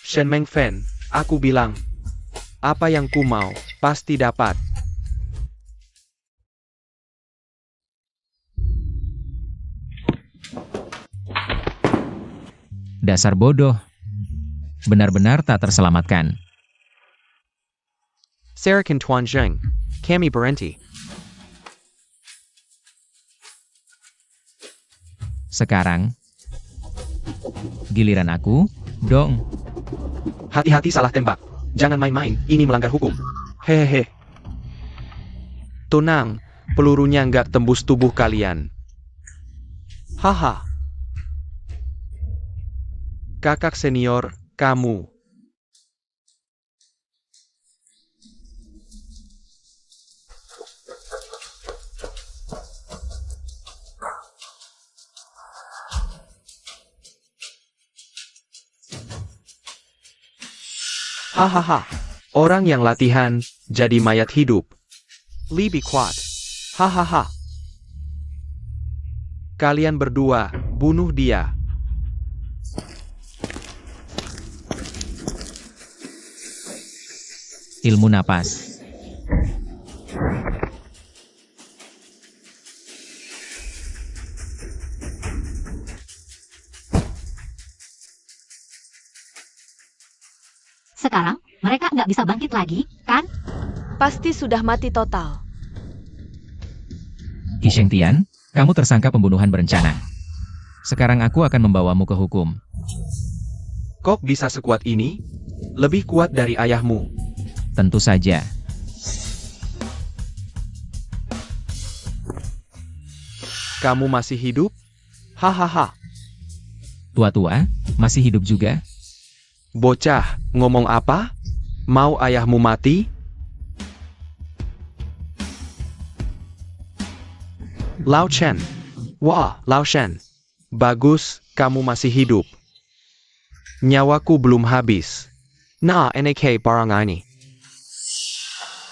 Shen Mengfen, aku bilang. Apa yang ku mau, pasti dapat. Dasar bodoh. Benar-benar tak terselamatkan. Sarakan Tuan Zheng, kami berhenti. Sekarang, giliran aku, dong. Hati-hati salah tembak. Jangan main-main, ini melanggar hukum. Hehehe. Tenang, pelurunya nggak tembus tubuh kalian. Haha. Kakak senior, kamu. Hahaha. Orang yang latihan, jadi mayat hidup. Lebih kuat. Hahaha. Kalian berdua, bunuh dia. Ilmu napas. Sekarang, mereka nggak bisa bangkit lagi, kan? Pasti sudah mati total. Qi Shengtian, kamu tersangka pembunuhan berencana. Sekarang aku akan membawamu ke hukum. Kok bisa sekuat ini? Lebih kuat dari ayahmu. Tentu saja. Kamu masih hidup? Hahaha. Tua-tua, masih hidup juga? Bocah, ngomong apa? Mau ayahmu mati? Lao Chen. Wah, Lao Shen. Bagus, kamu masih hidup. Nyawaku belum habis. Nah, NK barang ini.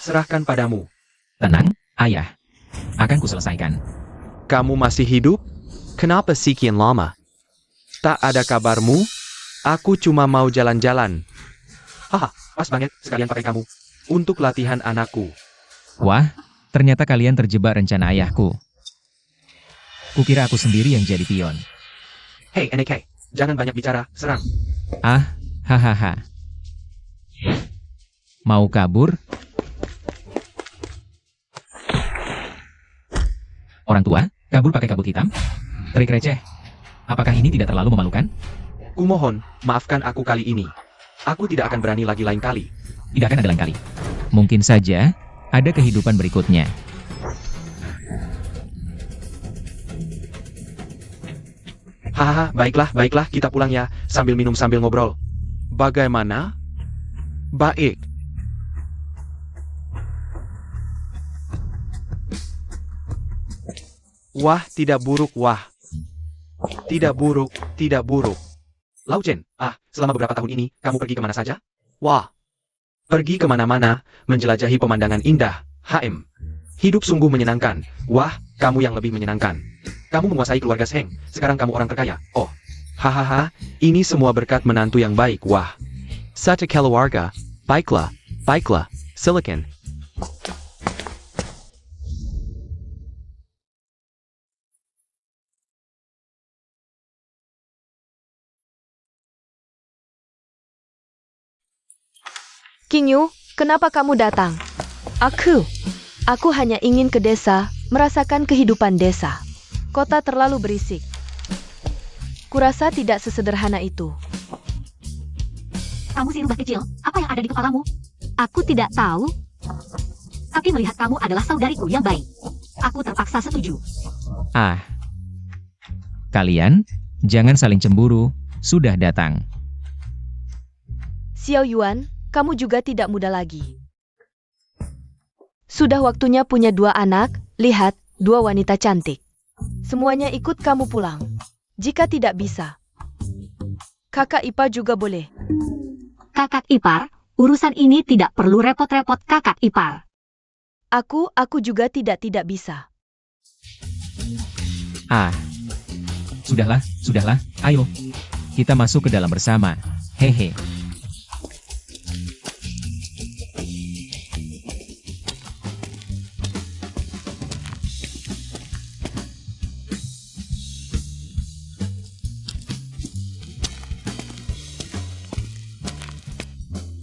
Serahkan padamu. Tenang, ayah. Akan kuselesaikan. Kamu masih hidup? Kenapa sekian lama? Tak ada kabarmu? Aku cuma mau jalan-jalan. Haha, pas banget sekalian pakai kamu. Untuk latihan anakku. Wah, ternyata kalian terjebak rencana ayahku. Kukira aku sendiri yang jadi pion. Hei NK, jangan banyak bicara, serang. Ah, hahaha. Mau kabur? Orang tua, kabur pakai kabut hitam? Trik receh. Apakah ini tidak terlalu memalukan? Kumohon, maafkan aku kali ini. Aku tidak akan berani lagi lain kali. Tidak akan ada lain kali. Mungkin saja, ada kehidupan berikutnya. Hahaha, baiklah, kita pulang ya, sambil minum sambil ngobrol. Bagaimana? Baik. Wah, tidak buruk, wah. Tidak buruk, tidak buruk. Lao Chen, selama beberapa tahun ini, kamu pergi kemana saja? Wah. Pergi kemana-mana, menjelajahi pemandangan indah, HM. Hidup sungguh menyenangkan. Wah, kamu yang lebih menyenangkan. Kamu menguasai keluarga Sheng, sekarang kamu orang terkaya. Oh. Hahaha, ini semua berkat menantu yang baik, wah. Satu keluarga, baiklah, silakan. Qingyu, kenapa kamu datang? Aku hanya ingin ke desa, merasakan kehidupan desa. Kota terlalu berisik. Kurasa tidak sesederhana itu. Kamu si rubah kecil, apa yang ada di kepalamu? Aku tidak tahu. Tapi melihat kamu adalah saudariku yang baik. Aku terpaksa setuju. Ah. Kalian, jangan saling cemburu, sudah datang. Xiao Yuan, kamu juga tidak muda lagi. Sudah waktunya punya 2 anak, lihat, 2 wanita cantik. Semuanya ikut kamu pulang. Jika tidak bisa, kakak ipar juga boleh. Kakak ipar, Urusan ini tidak perlu repot-repot kakak ipar. Aku juga tidak bisa. Ah. Sudahlah, ayo. Kita masuk ke dalam bersama. Hehe.